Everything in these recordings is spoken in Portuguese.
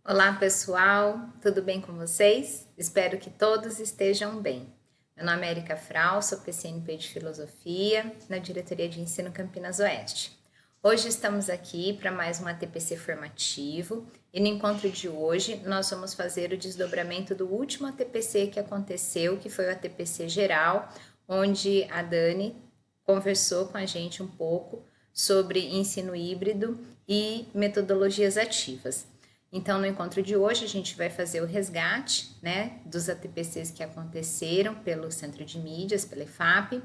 Olá pessoal, tudo bem com vocês? Espero que todos estejam bem. Meu nome é Erika Frau, sou PCNP de Filosofia na Diretoria de Ensino Campinas Oeste. Hoje estamos aqui para mais um ATPC formativo e no encontro de hoje nós vamos fazer o desdobramento do último ATPC que aconteceu, que foi o ATPC geral, onde a Dani conversou com a gente um pouco sobre ensino híbrido e metodologias ativas. Então, no encontro de hoje, a gente vai fazer o resgate, né, dos ATPCs que aconteceram pelo Centro de Mídias, pela EFAP,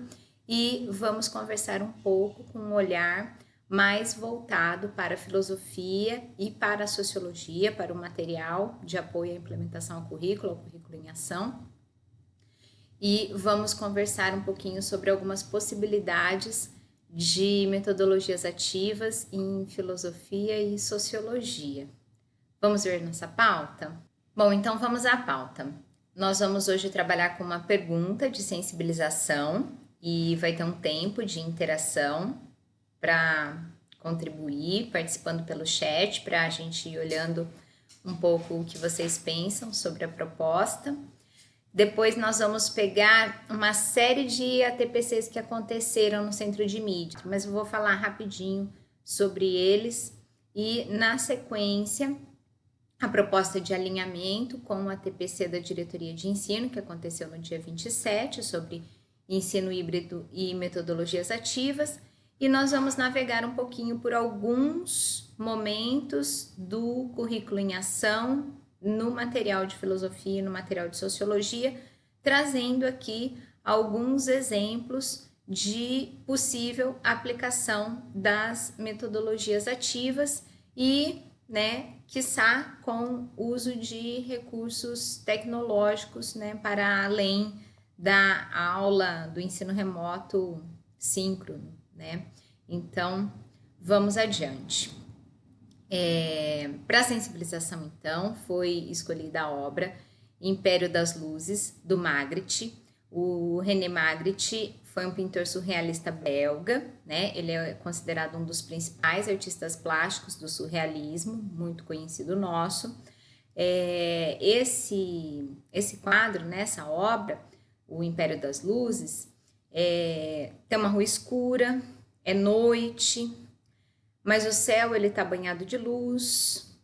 e vamos conversar um pouco com um olhar mais voltado para a filosofia e para a sociologia, para o material de apoio à implementação ao currículo em ação. E vamos conversar um pouquinho sobre algumas possibilidades de metodologias ativas em filosofia e sociologia. Vamos ver nossa pauta? Bom, então vamos à pauta. Nós vamos hoje trabalhar com uma pergunta de sensibilização e vai ter um tempo de interação para contribuir, participando pelo chat, para a gente ir olhando um pouco o que vocês pensam sobre a proposta. Depois nós vamos pegar uma série de ATPCs que aconteceram no Centro de Mídia, mas eu vou falar rapidinho sobre eles e, na sequência, a proposta de alinhamento com o ATPC da Diretoria de Ensino, que aconteceu no dia 27, sobre ensino híbrido e metodologias ativas, e nós vamos navegar um pouquinho por alguns momentos do currículo em ação no material de filosofia e no material de sociologia, trazendo aqui alguns exemplos de possível aplicação das metodologias ativas e, quiçá com uso de recursos tecnológicos, para além da aula do ensino remoto síncrono, Então, vamos adiante. Para a sensibilização, então, foi escolhida a obra Império das Luzes, do Magritte. O René Magritte foi um pintor surrealista belga, Ele é considerado um dos principais artistas plásticos do surrealismo, muito conhecido nosso. Esse quadro, essa obra, o Império das Luzes, tem uma rua escura, é noite, mas o céu ele está banhado de luz,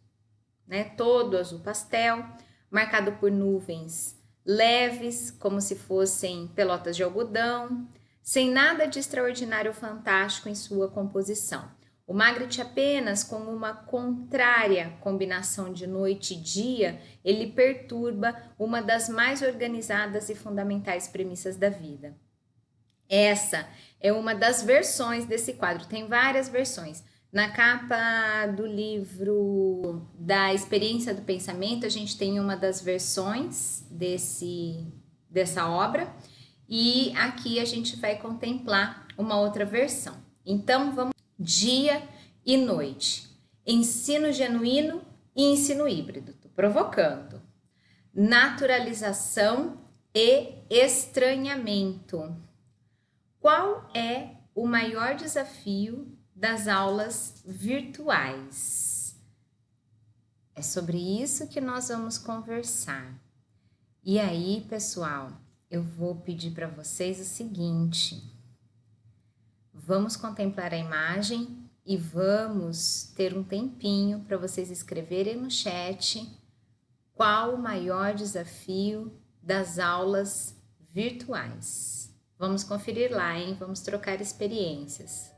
todo azul pastel, marcado por nuvens leves, como se fossem pelotas de algodão, sem nada de extraordinário ou fantástico em sua composição. O Magritte apenas com uma contrária combinação de noite e dia, ele perturba uma das mais organizadas e fundamentais premissas da vida. Essa é uma das versões desse quadro, tem várias versões. Na capa do livro da Experiência do Pensamento, a gente tem uma das versões dessa obra, e aqui a gente vai contemplar uma outra versão. Então, vamos dia e noite, ensino genuíno e ensino híbrido, tô provocando, naturalização e estranhamento. Qual é o maior desafio das aulas virtuais? É sobre isso que nós vamos conversar. E aí, pessoal, eu vou pedir para vocês o seguinte: vamos contemplar a imagem e vamos ter um tempinho para vocês escreverem no chat qual o maior desafio das aulas virtuais. Vamos conferir lá, hein? Vamos trocar experiências.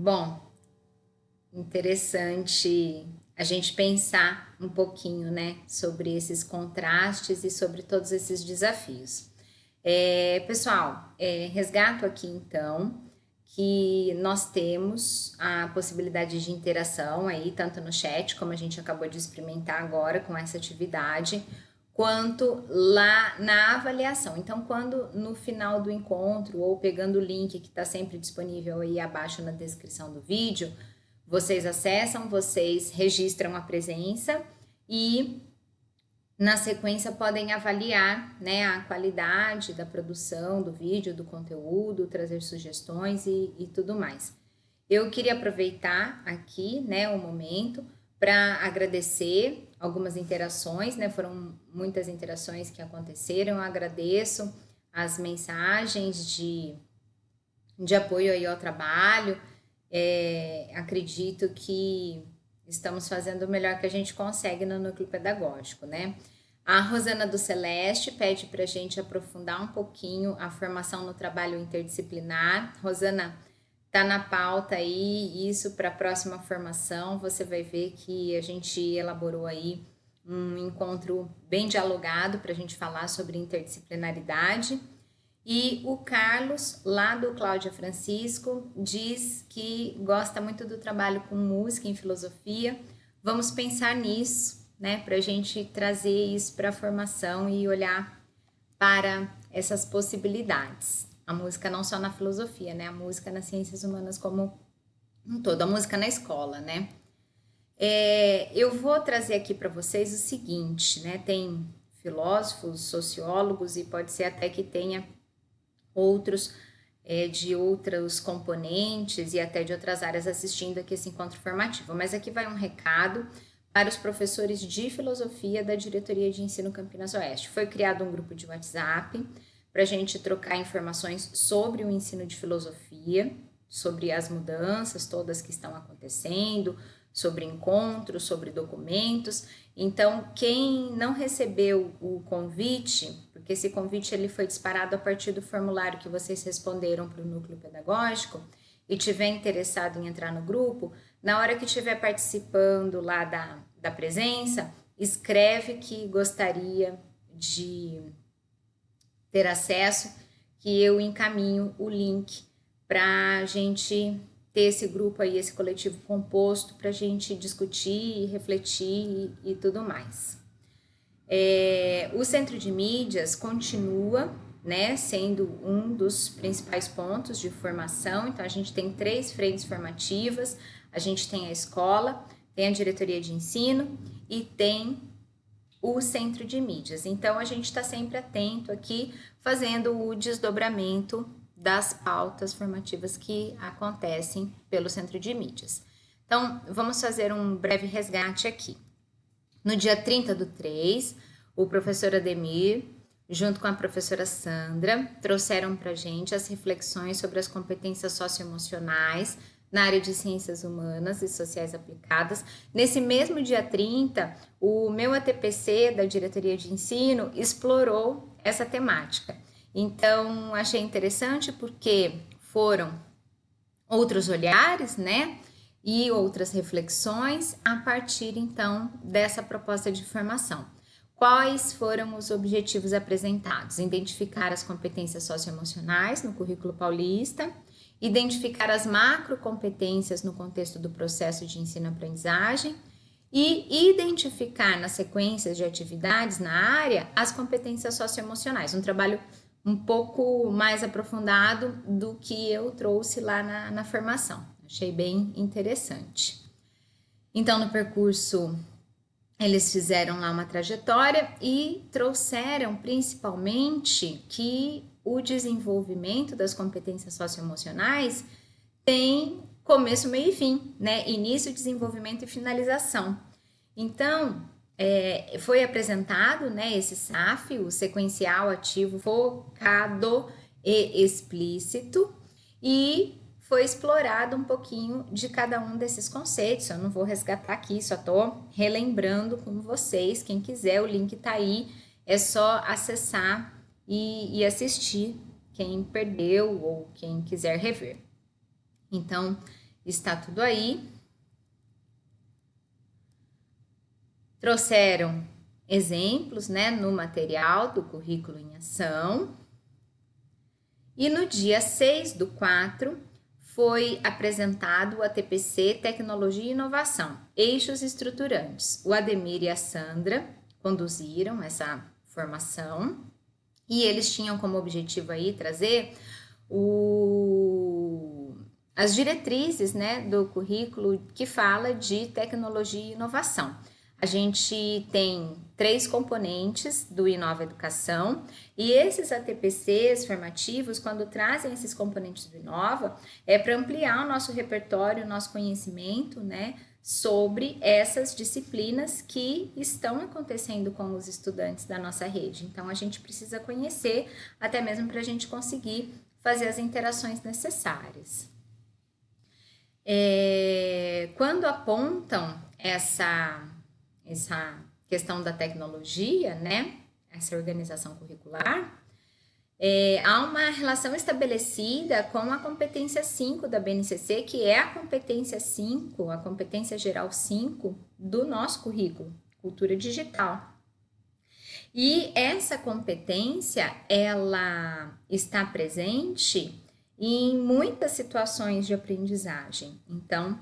Bom, interessante a gente pensar um pouquinho, né, sobre esses contrastes e sobre todos esses desafios. Pessoal, resgato aqui então que nós temos a possibilidade de interação aí, tanto no chat, como a gente acabou de experimentar agora com essa atividade, quanto lá na avaliação. Então, quando no final do encontro, ou pegando o link que está sempre disponível aí abaixo na descrição do vídeo, vocês acessam, vocês registram a presença e na sequência podem avaliar, né, a qualidade da produção do vídeo, do conteúdo, trazer sugestões e tudo mais. Eu queria aproveitar aqui, né, o momento para agradecer algumas interações, né, foram muitas interações que aconteceram, eu agradeço as mensagens de apoio aí ao trabalho, acredito que estamos fazendo o melhor que a gente consegue no núcleo pedagógico, né? A Rosana do Celeste pede para a gente aprofundar um pouquinho a formação no trabalho interdisciplinar. Rosana, tá na pauta aí, isso para a próxima formação, você vai ver que a gente elaborou aí um encontro bem dialogado para a gente falar sobre interdisciplinaridade. E o Carlos, lá do Cláudia Francisco, diz que gosta muito do trabalho com música em filosofia. Vamos pensar nisso, né, para a gente trazer isso para a formação e olhar para essas possibilidades. A música não só na filosofia, né, a música nas ciências humanas como um todo, a música na escola, né. Eu vou trazer aqui para vocês o seguinte, né, tem filósofos, sociólogos e pode ser até que tenha outros de outros componentes e até de outras áreas assistindo aqui esse encontro formativo. Mas aqui vai um recado para os professores de filosofia da Diretoria de Ensino Campinas Oeste. Foi criado um grupo de WhatsApp para a gente trocar informações sobre o ensino de filosofia, sobre as mudanças todas que estão acontecendo, sobre encontros, sobre documentos. Então, quem não recebeu o convite, porque esse convite ele foi disparado a partir do formulário que vocês responderam para o núcleo pedagógico e tiver interessado em entrar no grupo, na hora que estiver participando lá da presença, escreve que gostaria de ter acesso, que eu encaminho o link para a gente ter esse grupo aí, esse coletivo composto para a gente discutir, refletir e tudo mais. O Centro de Mídias continua, né, sendo um dos principais pontos de formação. Então, a gente tem 3 frentes formativas, a gente tem a escola, tem a diretoria de ensino e tem o Centro de Mídias. Então, a gente está sempre atento aqui, fazendo o desdobramento das pautas formativas que acontecem pelo Centro de Mídias. Então, vamos fazer um breve resgate aqui. No dia 30/3, o professor Ademir, junto com a professora Sandra, trouxeram para a gente as reflexões sobre as competências socioemocionais na área de ciências humanas e sociais aplicadas. Nesse mesmo dia 30, o meu ATPC da Diretoria de Ensino explorou essa temática. Então, achei interessante porque foram outros olhares, né? E outras reflexões a partir, então, dessa proposta de formação. Quais foram os objetivos apresentados? Identificar as competências socioemocionais no currículo paulista, identificar as macrocompetências no contexto do processo de ensino-aprendizagem e identificar nas sequências de atividades na área as competências socioemocionais. Um trabalho um pouco mais aprofundado do que eu trouxe lá na formação. Achei bem interessante. Então, no percurso, eles fizeram lá uma trajetória e trouxeram principalmente que o desenvolvimento das competências socioemocionais tem começo, meio e fim, né? Início, desenvolvimento e finalização. Então, foi apresentado, né, esse SAF, o sequencial ativo focado e explícito, e foi explorado um pouquinho de cada um desses conceitos. Eu não vou resgatar aqui, só estou relembrando com vocês. Quem quiser, o link está aí, é só acessar e assistir, quem perdeu ou quem quiser rever. Então, está tudo aí. Trouxeram exemplos, né, no material do currículo em ação. E no dia 6/4 foi apresentado o ATPC Tecnologia e Inovação, Eixos Estruturantes. O Ademir e a Sandra conduziram essa formação e eles tinham como objetivo aí trazer as diretrizes, né, do currículo que fala de tecnologia e inovação. A gente tem 3 componentes do Inova Educação e esses ATPCs formativos, quando trazem esses componentes do Inova, é para ampliar o nosso repertório, o nosso conhecimento, né, sobre essas disciplinas que estão acontecendo com os estudantes da nossa rede. Então, a gente precisa conhecer, até mesmo para a gente conseguir fazer as interações necessárias. Quando apontam essa questão da tecnologia, né, essa organização curricular, há uma relação estabelecida com a competência 5 da BNCC, que é a competência 5, a competência geral 5 do nosso currículo, cultura digital. E essa competência, ela está presente em muitas situações de aprendizagem. Então,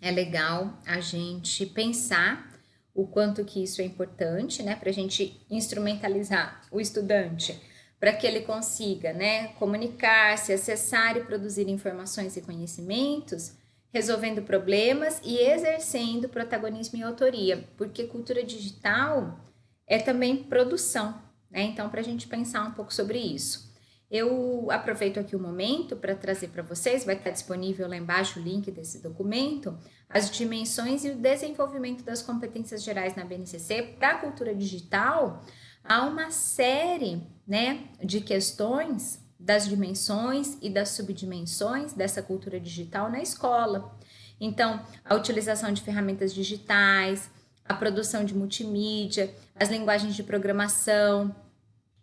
é legal a gente pensar o quanto que isso é importante, né, para a gente instrumentalizar o estudante, para que ele consiga, né, comunicar-se, acessar e produzir informações e conhecimentos, resolvendo problemas e exercendo protagonismo e autoria, porque cultura digital é também produção, né, então para a gente pensar um pouco sobre isso. Eu aproveito aqui o momento para trazer para vocês, vai estar disponível lá embaixo o link desse documento, as dimensões e o desenvolvimento das competências gerais na BNCC para a cultura digital. Há uma série, né, de questões das dimensões e das subdimensões dessa cultura digital na escola. Então, a utilização de ferramentas digitais, a produção de multimídia, as linguagens de programação,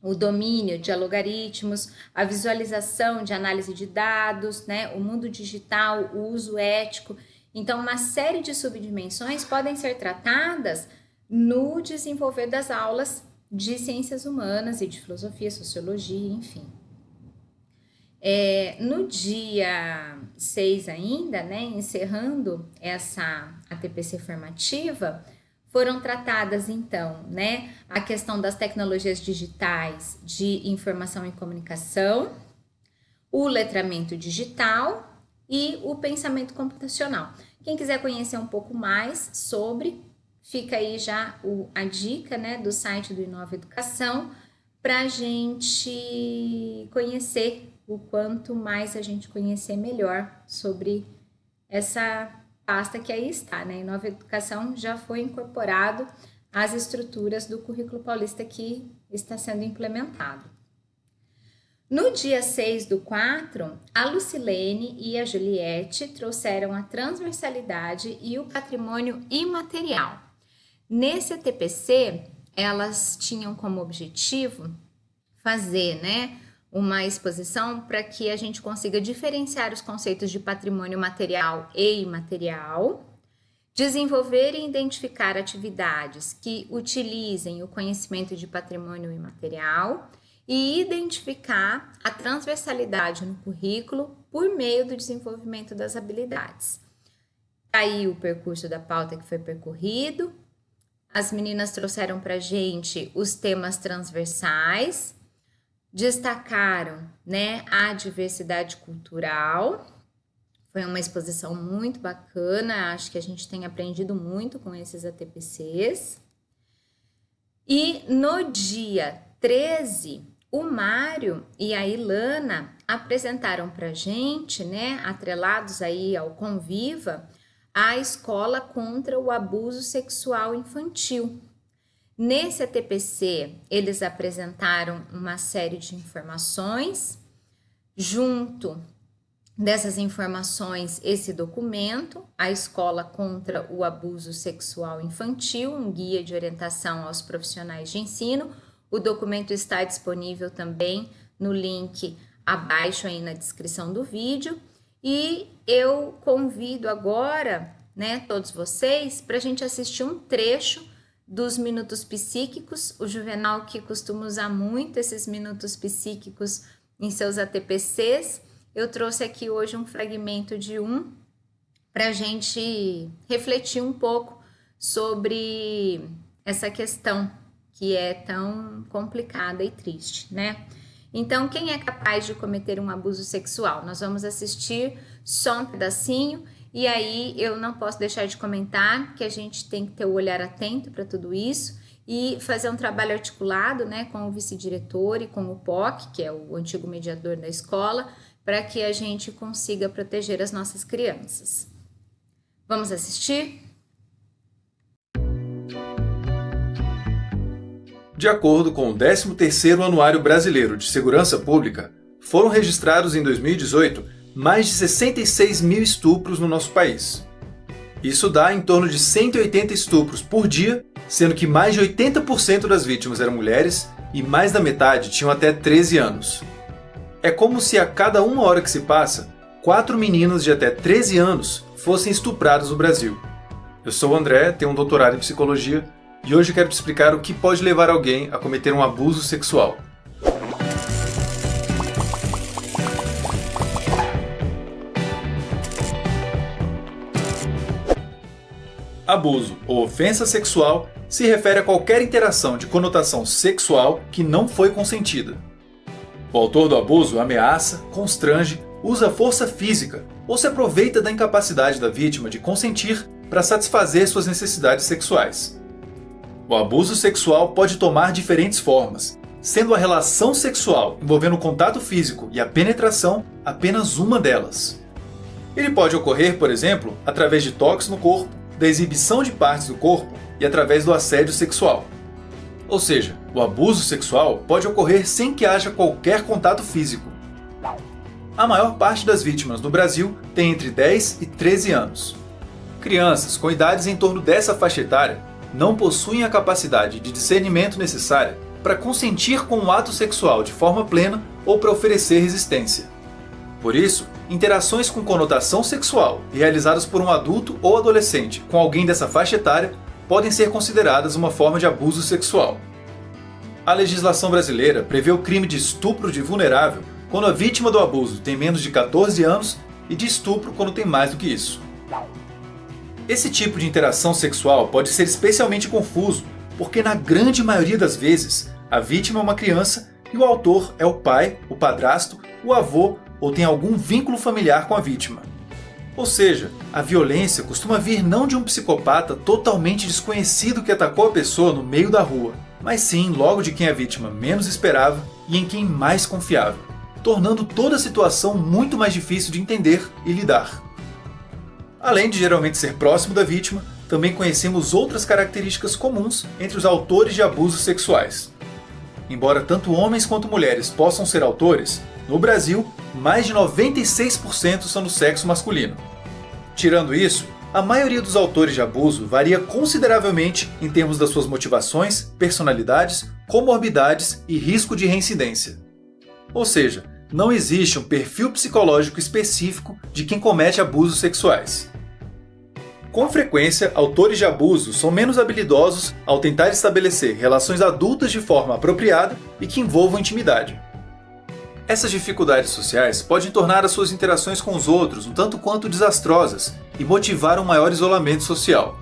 o domínio de algoritmos, a visualização de análise de dados, né, o mundo digital, o uso ético. Então, uma série de subdimensões podem ser tratadas no desenvolver das aulas de ciências humanas e de filosofia, sociologia, enfim. No dia 6 ainda, né, encerrando essa ATPC formativa, foram tratadas, então, né, a questão das tecnologias digitais de informação e comunicação, o letramento digital e o pensamento computacional. Quem quiser conhecer um pouco mais sobre, fica aí já a dica, né, do site do Inova Educação, para a gente conhecer, o quanto mais a gente conhecer melhor sobre essa pasta que aí está, né? Inova Educação já foi incorporado às estruturas do currículo paulista que está sendo implementado. No dia 6/4, a Lucilene e a Juliette trouxeram a transversalidade e o patrimônio imaterial. Nesse ATPC, elas tinham como objetivo fazer, né, uma exposição para que a gente consiga diferenciar os conceitos de patrimônio material e imaterial, desenvolver e identificar atividades que utilizem o conhecimento de patrimônio imaterial e identificar a transversalidade no currículo por meio do desenvolvimento das habilidades. Aí o percurso da pauta que foi percorrido, as meninas trouxeram para a gente os temas transversais, destacaram, né, a diversidade cultural. Foi uma exposição muito bacana, acho que a gente tem aprendido muito com esses ATPCs. E no dia 13, o Mário e a Ilana apresentaram para a gente, né, atrelados aí ao Conviva, a Escola contra o Abuso Sexual Infantil. Nesse ATPC, eles apresentaram uma série de informações, junto dessas informações, esse documento, a Escola contra o Abuso Sexual Infantil, um guia de orientação aos profissionais de ensino. O documento está disponível também no link abaixo aí na descrição do vídeo. E eu convido agora, né, todos vocês, para a gente assistir um trecho dos Minutos Psíquicos. O Juvenal, que costuma usar muito esses Minutos Psíquicos em seus ATPCs, eu trouxe aqui hoje um fragmento de um para a gente refletir um pouco sobre essa questão que é tão complicada e triste, né? Então, quem é capaz de cometer um abuso sexual? Nós vamos assistir só um pedacinho e aí eu não posso deixar de comentar que a gente tem que ter o olhar atento para tudo isso e fazer um trabalho articulado, né, com o vice-diretor e com o POC, que é o antigo mediador da escola, para que a gente consiga proteger as nossas crianças. Vamos assistir? De acordo com o 13º Anuário Brasileiro de Segurança Pública, foram registrados em 2018 mais de 66 mil estupros no nosso país. Isso dá em torno de 180 estupros por dia, sendo que mais de 80% das vítimas eram mulheres e mais da metade tinham até 13 anos. É como se a cada uma hora que se passa, 4 meninas de até 13 anos fossem estupradas no Brasil. Eu sou o André, tenho um doutorado em psicologia e hoje quero te explicar o que pode levar alguém a cometer um abuso sexual. Abuso ou ofensa sexual se refere a qualquer interação de conotação sexual que não foi consentida. O autor do abuso ameaça, constrange, usa força física ou se aproveita da incapacidade da vítima de consentir para satisfazer suas necessidades sexuais. O abuso sexual pode tomar diferentes formas, sendo a relação sexual envolvendo o contato físico e a penetração apenas uma delas. Ele pode ocorrer, por exemplo, através de toques no corpo, da exibição de partes do corpo e através do assédio sexual. Ou seja, o abuso sexual pode ocorrer sem que haja qualquer contato físico. A maior parte das vítimas no Brasil tem entre 10 e 13 anos. Crianças com idades em torno dessa faixa etária não possuem a capacidade de discernimento necessária para consentir com o ato sexual de forma plena ou para oferecer resistência. Por isso, interações com conotação sexual realizadas por um adulto ou adolescente com alguém dessa faixa etária podem ser consideradas uma forma de abuso sexual. A legislação brasileira prevê o crime de estupro de vulnerável quando a vítima do abuso tem menos de 14 anos e de estupro quando tem mais do que isso. Esse tipo de interação sexual pode ser especialmente confuso, porque na grande maioria das vezes, a vítima é uma criança e o autor é o pai, o padrasto, o avô ou tem algum vínculo familiar com a vítima. Ou seja, a violência costuma vir não de um psicopata totalmente desconhecido que atacou a pessoa no meio da rua, mas sim logo de quem a vítima menos esperava e em quem mais confiava, tornando toda a situação muito mais difícil de entender e lidar. Além de geralmente ser próximo da vítima, também conhecemos outras características comuns entre os autores de abusos sexuais. Embora tanto homens quanto mulheres possam ser autores, no Brasil, mais de 96% são do sexo masculino. Tirando isso, a maioria dos autores de abuso varia consideravelmente em termos das suas motivações, personalidades, comorbidades e risco de reincidência. Ou seja, não existe um perfil psicológico específico de quem comete abusos sexuais. Com frequência, autores de abuso são menos habilidosos ao tentar estabelecer relações adultas de forma apropriada e que envolvam intimidade. Essas dificuldades sociais podem tornar as suas interações com os outros um tanto quanto desastrosas e motivar um maior isolamento social.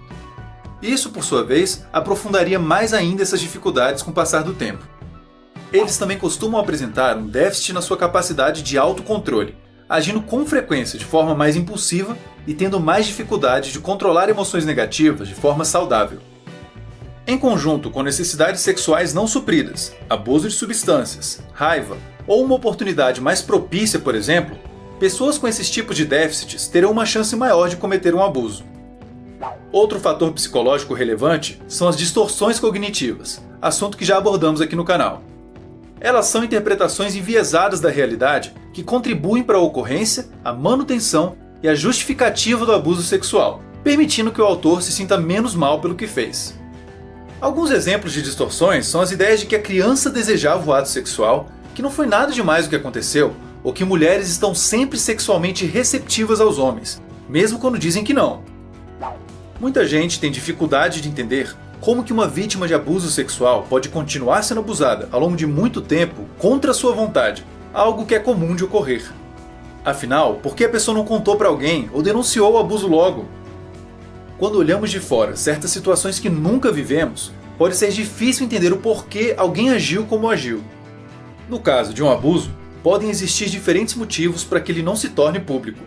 Isso, por sua vez, aprofundaria mais ainda essas dificuldades com o passar do tempo. Eles também costumam apresentar um déficit na sua capacidade de autocontrole, agindo com frequência de forma mais impulsiva e tendo mais dificuldade de controlar emoções negativas de forma saudável. Em conjunto com necessidades sexuais não supridas, abuso de substâncias, raiva ou uma oportunidade mais propícia, por exemplo, pessoas com esses tipos de déficits terão uma chance maior de cometer um abuso. Outro fator psicológico relevante são as distorções cognitivas, assunto que já abordamos aqui no canal. Elas são interpretações enviesadas da realidade que contribuem para a ocorrência, a manutenção e a justificativa do abuso sexual, permitindo que o autor se sinta menos mal pelo que fez. Alguns exemplos de distorções são as ideias de que a criança desejava o ato sexual, que não foi nada demais o que aconteceu, ou que mulheres estão sempre sexualmente receptivas aos homens, mesmo quando dizem que não. Muita gente tem dificuldade de entender como que uma vítima de abuso sexual pode continuar sendo abusada ao longo de muito tempo contra sua vontade, algo que é comum de ocorrer. Afinal, por que a pessoa não contou para alguém ou denunciou o abuso logo? Quando olhamos de fora certas situações que nunca vivemos, pode ser difícil entender o porquê alguém agiu como agiu. No caso de um abuso, podem existir diferentes motivos para que ele não se torne público.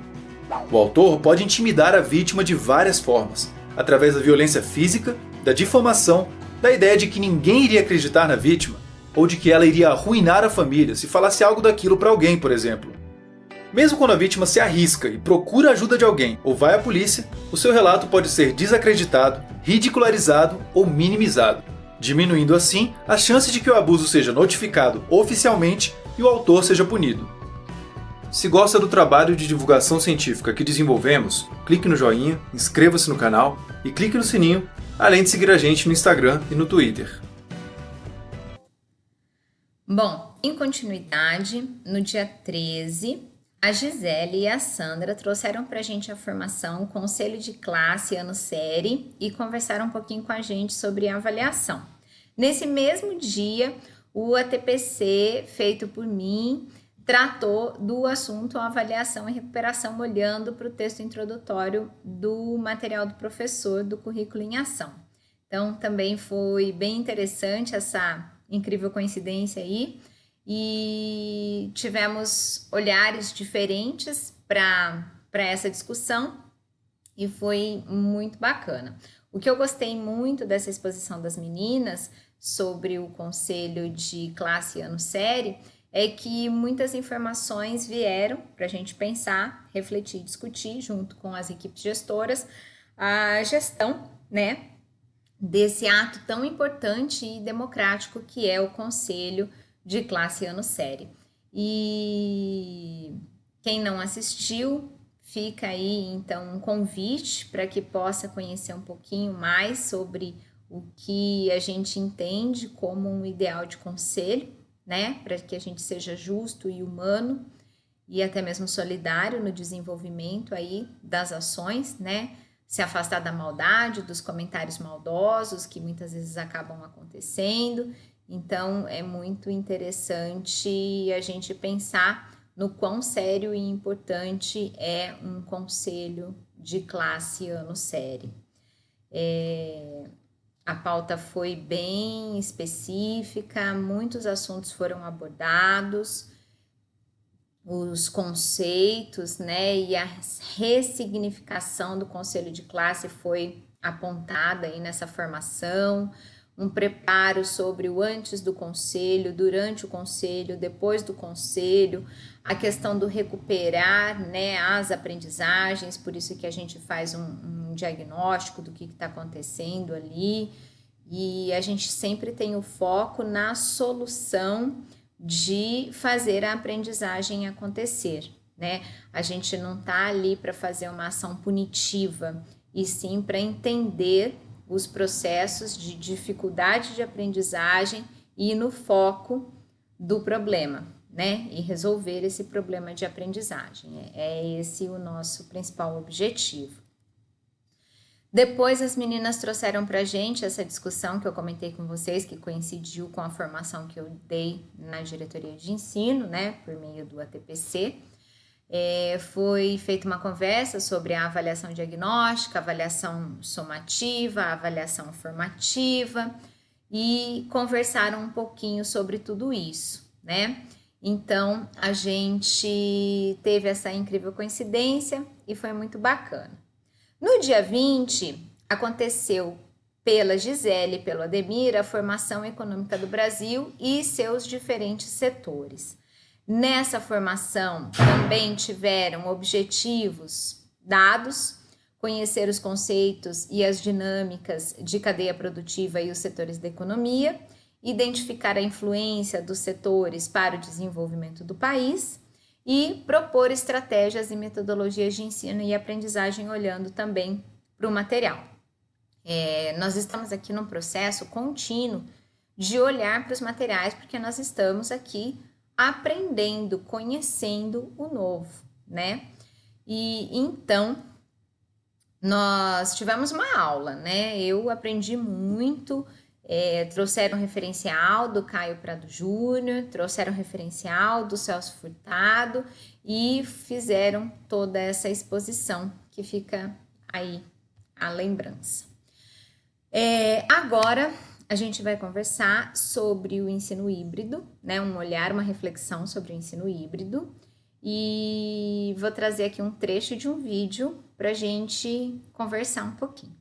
O autor pode intimidar a vítima de várias formas, através da violência física, da difamação, da ideia de que ninguém iria acreditar na vítima, ou de que ela iria arruinar a família se falasse algo daquilo para alguém, por exemplo. Mesmo quando a vítima se arrisca e procura a ajuda de alguém ou vai à polícia, o seu relato pode ser desacreditado, ridicularizado ou minimizado, diminuindo assim a chance de que o abuso seja notificado oficialmente e o autor seja punido. Se gosta do trabalho de divulgação científica que desenvolvemos, clique no joinha, inscreva-se no canal e clique no sininho, além de seguir a gente no Instagram e no Twitter. Bom, em continuidade, no dia 13, a Gisele e a Sandra trouxeram para a gente a formação Conselho de Classe Ano Série e conversaram um pouquinho com a gente sobre a avaliação. Nesse mesmo dia, o ATPC, feito por mim, tratou do assunto avaliação e recuperação, olhando para o texto introdutório do material do professor do Currículo em Ação. Então, também foi bem interessante essa incrível coincidência aí, e tivemos olhares diferentes para essa discussão e foi muito bacana. O que eu gostei muito dessa exposição das meninas sobre o Conselho de Classe Ano Série é que muitas informações vieram para a gente pensar, refletir, discutir junto com as equipes gestoras a gestão, né, desse ato tão importante e democrático que é o Conselho de Classe Ano Série. E quem não assistiu, fica aí então um convite para que possa conhecer um pouquinho mais sobre o que a gente entende como um ideal de conselho, né, para que a gente seja justo e humano e até mesmo solidário no desenvolvimento aí das ações, né, se afastar da maldade, dos comentários maldosos que muitas vezes acabam acontecendo. Então é muito interessante a gente pensar no quão sério e importante é um conselho de classe ano série. A pauta foi bem específica, muitos assuntos foram abordados, os conceitos, né, e a ressignificação do conselho de classe foi apontada aí nessa formação, um preparo sobre o antes do conselho, durante o conselho, depois do conselho, a questão do recuperar, né, as aprendizagens, por isso que a gente faz um diagnóstico do que está acontecendo ali, e a gente sempre tem o foco na solução de fazer a aprendizagem acontecer, né? A gente não está ali para fazer uma ação punitiva, e sim para entender os processos de dificuldade de aprendizagem e ir no foco do problema, né? E resolver esse problema de aprendizagem. É esse o nosso principal objetivo. Depois as meninas trouxeram para a gente essa discussão que eu comentei com vocês, que coincidiu com a formação que eu dei na diretoria de ensino, né, por meio do ATPC. Foi feita uma conversa sobre a avaliação diagnóstica, avaliação somativa, avaliação formativa, e conversaram um pouquinho sobre tudo isso, né? Então, a gente teve essa incrível coincidência e foi muito bacana. No dia 20, aconteceu pela Gisele e pelo Ademir a formação econômica do Brasil e seus diferentes setores. Nessa formação também tiveram objetivos dados, conhecer os conceitos e as dinâmicas de cadeia produtiva e os setores da economia, identificar a influência dos setores para o desenvolvimento do país e propor estratégias e metodologias de ensino e aprendizagem olhando também para o material. Nós estamos aqui num processo contínuo de olhar para os materiais, porque nós estamos aqui aprendendo, conhecendo o novo, né? E então nós tivemos uma aula, né? Eu aprendi muito. Trouxeram referencial do Caio Prado Júnior, trouxeram referencial do Celso Furtado e fizeram toda essa exposição que fica aí a lembrança. Agora a gente vai conversar sobre o ensino híbrido, né? Um olhar, uma reflexão sobre o ensino híbrido. E vou trazer aqui um trecho de um vídeo para a gente conversar um pouquinho.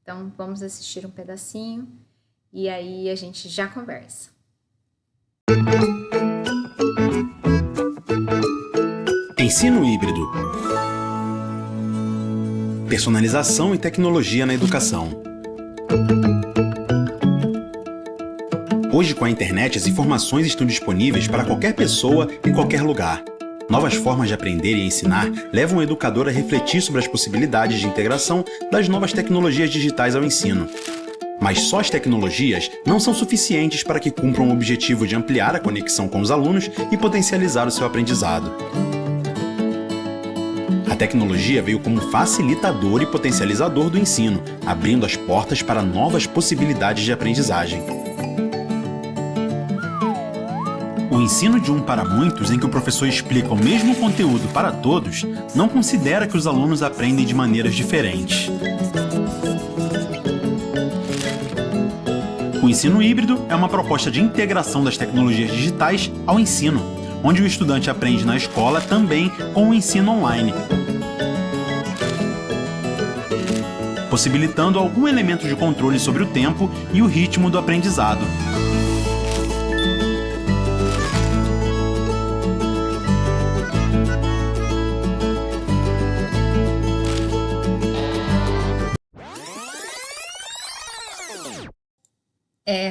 Então, vamos assistir um pedacinho e aí a gente já conversa. Ensino híbrido. Personalização e tecnologia na educação. Hoje, com a internet, as informações estão disponíveis para qualquer pessoa em qualquer lugar. Novas formas de aprender e ensinar levam o educador a refletir sobre as possibilidades de integração das novas tecnologias digitais ao ensino. Mas só as tecnologias não são suficientes para que cumpram o objetivo de ampliar a conexão com os alunos e potencializar o seu aprendizado. A tecnologia veio como facilitador e potencializador do ensino, abrindo as portas para novas possibilidades de aprendizagem. O ensino de um para muitos, em que o professor explica o mesmo conteúdo para todos, não considera que os alunos aprendem de maneiras diferentes. O ensino híbrido é uma proposta de integração das tecnologias digitais ao ensino, onde o estudante aprende na escola também com o ensino online, possibilitando algum elemento de controle sobre o tempo e o ritmo do aprendizado.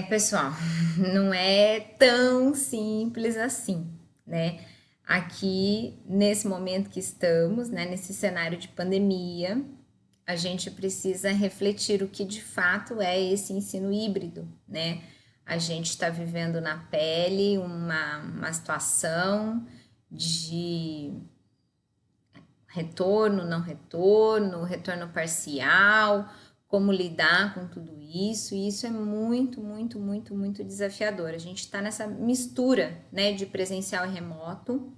Pessoal, não é tão simples assim, né? Aqui, nesse momento que estamos, né, nesse cenário de pandemia, a gente precisa refletir o que de fato é esse ensino híbrido, né? A gente está vivendo na pele uma situação de retorno, não retorno, retorno parcial, como lidar com tudo isso, e isso é muito, muito, muito, muito desafiador. A gente está nessa mistura, né, de presencial e remoto,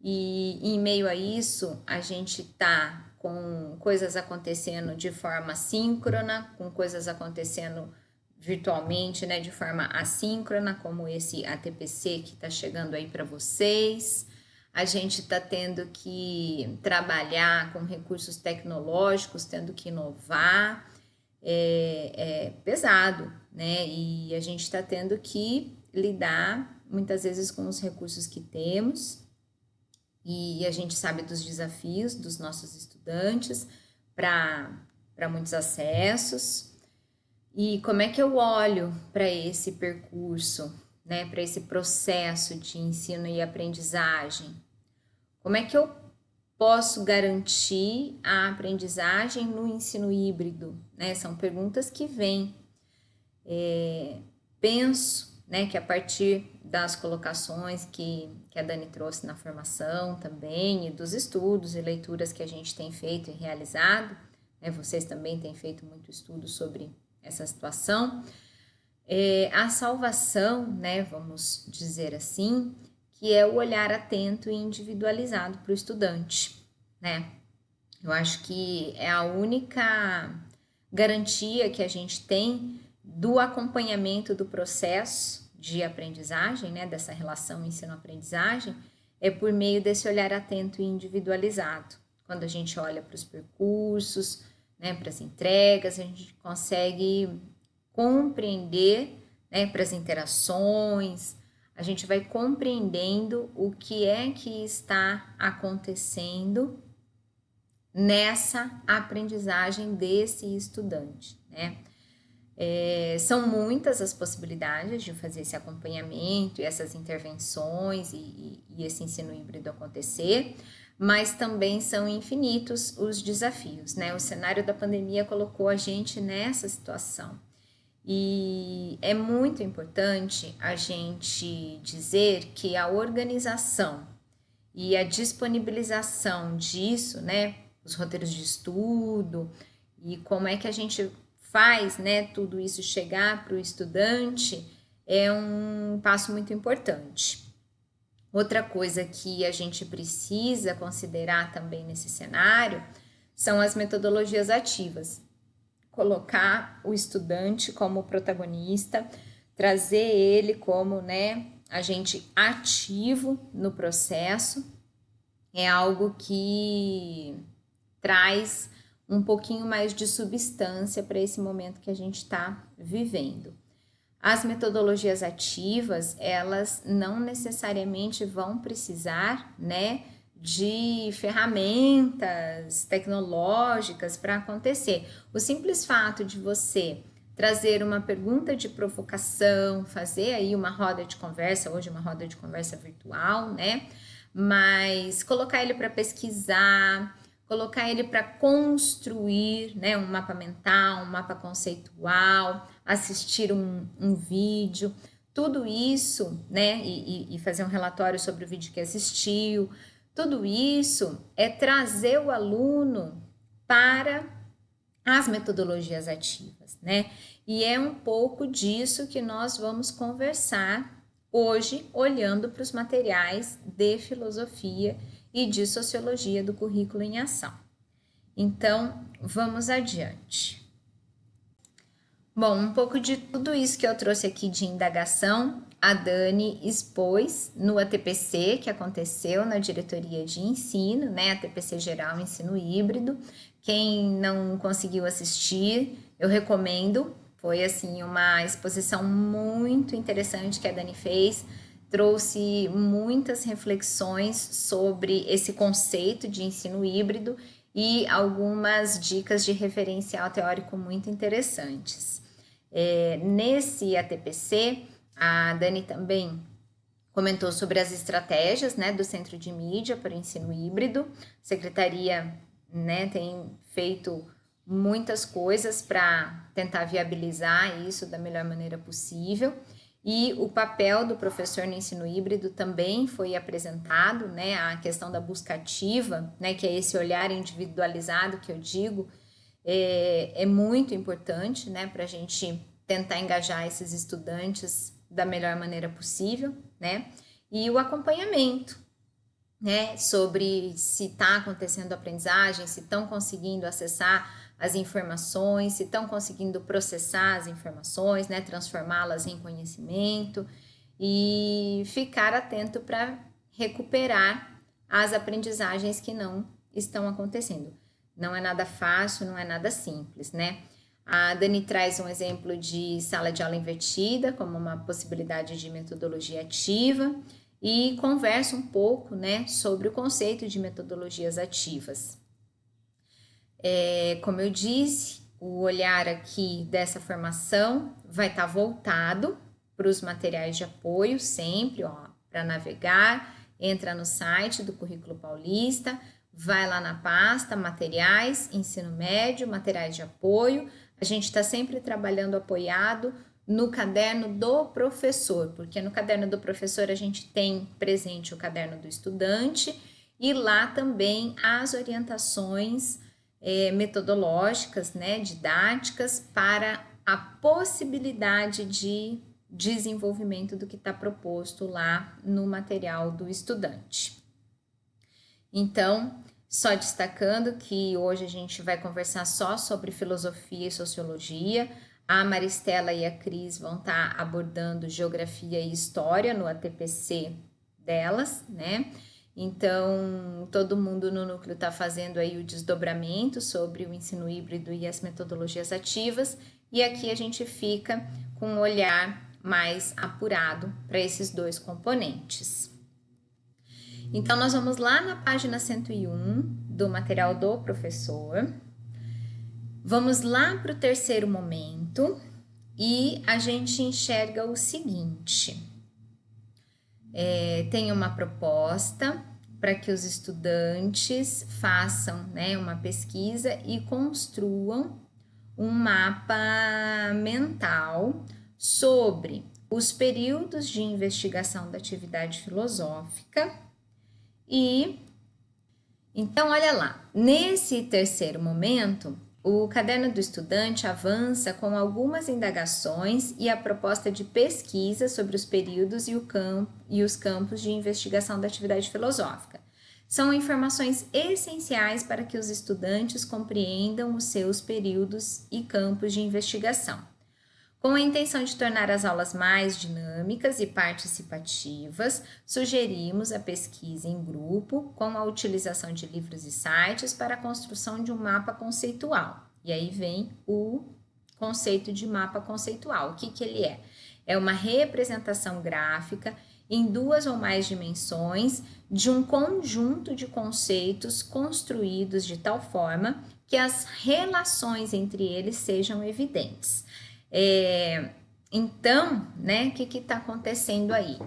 e em meio a isso, a gente está com coisas acontecendo de forma síncrona, com coisas acontecendo virtualmente, né, de forma assíncrona, como esse ATPC que está chegando aí para vocês. A gente está tendo que trabalhar com recursos tecnológicos, tendo que inovar, é pesado, né? E a gente está tendo que lidar muitas vezes com os recursos que temos, e a gente sabe dos desafios dos nossos estudantes para muitos acessos. E como é que eu olho para esse percurso, né? Para esse processo de ensino e aprendizagem? Como é que eu posso garantir a aprendizagem no ensino híbrido, né? São perguntas que vêm. Penso, né, que a partir das colocações que a Dani trouxe na formação também, e dos estudos e leituras que a gente tem feito e realizado, né, vocês também têm feito muito estudo sobre essa situação, a salvação, né, vamos dizer assim, que é o olhar atento e individualizado para o estudante, né? Eu acho que é a única garantia que a gente tem do acompanhamento do processo de aprendizagem, né, dessa relação ensino-aprendizagem, é por meio desse olhar atento e individualizado. Quando a gente olha para os percursos, né, para as entregas, a gente consegue compreender, né, para as interações, a gente vai compreendendo o que é que está acontecendo nessa aprendizagem desse estudante, né? São muitas as possibilidades de fazer esse acompanhamento e essas intervenções e esse ensino híbrido acontecer, mas também são infinitos os desafios, né? O cenário da pandemia colocou a gente nessa situação. E é muito importante a gente dizer que a organização e a disponibilização disso, né, os roteiros de estudo e como é que a gente faz, né, tudo isso chegar para o estudante é um passo muito importante. Outra coisa que a gente precisa considerar também nesse cenário são as metodologias ativas. Colocar o estudante como protagonista, trazer ele como, né, agente ativo no processo, é algo que traz um pouquinho mais de substância para esse momento que a gente está vivendo. As metodologias ativas, elas não necessariamente vão precisar, né, de ferramentas tecnológicas para acontecer. O simples fato de você trazer uma pergunta de provocação, fazer aí uma roda de conversa, hoje uma roda de conversa virtual, né, mas colocar ele para pesquisar, colocar ele para construir, né, um mapa mental, um mapa conceitual, assistir um vídeo, tudo isso, né, e fazer um relatório sobre o vídeo que assistiu, tudo isso é trazer o aluno para as metodologias ativas, né, e é um pouco disso que nós vamos conversar hoje, olhando para os materiais de filosofia e de sociologia do currículo em ação. Então, vamos adiante. Bom, um pouco de tudo isso que eu trouxe aqui de indagação, a Dani expôs no ATPC, que aconteceu na diretoria de ensino, né? ATPC Geral Ensino Híbrido. Quem não conseguiu assistir, eu recomendo. Foi, assim, uma exposição muito interessante que a Dani fez, trouxe muitas reflexões sobre esse conceito de ensino híbrido e algumas dicas de referencial teórico muito interessantes. Nesse ATPC, a Dani também comentou sobre as estratégias, né, do Centro de Mídia para o ensino híbrido. A Secretaria, né, tem feito muitas coisas para tentar viabilizar isso da melhor maneira possível. E o papel do professor no ensino híbrido também foi apresentado, né, a questão da busca ativa, né, que é esse olhar individualizado que eu digo, é muito importante, né, para a gente tentar engajar esses estudantes da melhor maneira possível, né, e o acompanhamento, né, sobre se está acontecendo aprendizagem, se estão conseguindo acessar as informações, se estão conseguindo processar as informações, né, transformá-las em conhecimento e ficar atento para recuperar as aprendizagens que não estão acontecendo. Não é nada fácil, não é nada simples, né? A Dani traz um exemplo de sala de aula invertida como uma possibilidade de metodologia ativa e conversa um pouco, né, sobre o conceito de metodologias ativas. Como eu disse, o olhar aqui dessa formação vai estar voltado para os materiais de apoio sempre, para navegar, entra no site do Currículo Paulista, vai lá na pasta materiais, ensino médio, materiais de apoio. A gente está sempre trabalhando apoiado no caderno do professor, porque no caderno do professor a gente tem presente o caderno do estudante e lá também as orientações metodológicas, né, didáticas para a possibilidade de desenvolvimento do que está proposto lá no material do estudante. Então, só destacando que hoje a gente vai conversar só sobre filosofia e sociologia. A Maristela e a Cris vão estar abordando geografia e história no ATPC delas, né? Então, todo mundo no núcleo está fazendo aí o desdobramento sobre o ensino híbrido e as metodologias ativas, e aqui a gente fica com um olhar mais apurado para esses dois componentes. Então, nós vamos lá na página 101 do material do professor, vamos lá para o terceiro momento e a gente enxerga o seguinte: tem uma proposta para que os estudantes façam, né, uma pesquisa e construam um mapa mental sobre os períodos de investigação da atividade filosófica. E então, olha lá, nesse terceiro momento, o caderno do estudante avança com algumas indagações e a proposta de pesquisa sobre os períodos e os campos de investigação da atividade filosófica. São informações essenciais para que os estudantes compreendam os seus períodos e campos de investigação. Com a intenção de tornar as aulas mais dinâmicas e participativas, sugerimos a pesquisa em grupo com a utilização de livros e sites para a construção de um mapa conceitual. E aí vem o conceito de mapa conceitual. O que ele é? É uma representação gráfica em 2 ou mais dimensões de um conjunto de conceitos construídos de tal forma que as relações entre eles sejam evidentes. Então, né, o que está acontecendo aí?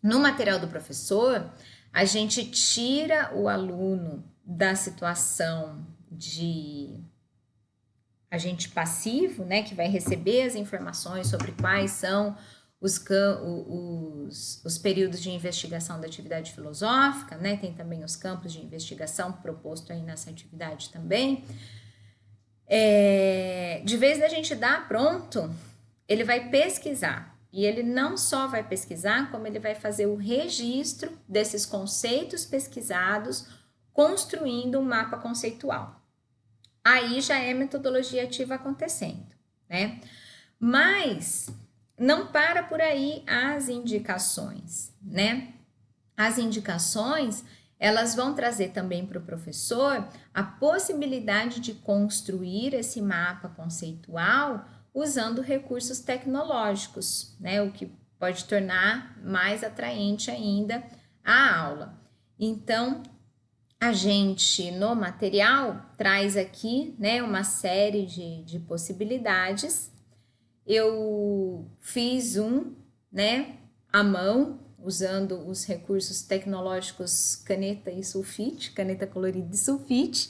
No material do professor, a gente tira o aluno da situação de agente passivo, né, que vai receber as informações sobre quais são os períodos de investigação da atividade filosófica, né, tem também os campos de investigação proposto aí nessa atividade também. De vez da gente dar pronto, ele vai pesquisar. E ele não só vai pesquisar, como ele vai fazer o registro desses conceitos pesquisados, construindo um mapa conceitual. Aí já é metodologia ativa acontecendo, né? Mas não para por aí as indicações, né? As indicações, elas vão trazer também para o professor a possibilidade de construir esse mapa conceitual usando recursos tecnológicos, né? O que pode tornar mais atraente ainda a aula. Então, a gente no material traz aqui, né, uma série de possibilidades. Eu fiz né, à mão, usando os recursos tecnológicos caneta e sulfite, caneta colorida e sulfite,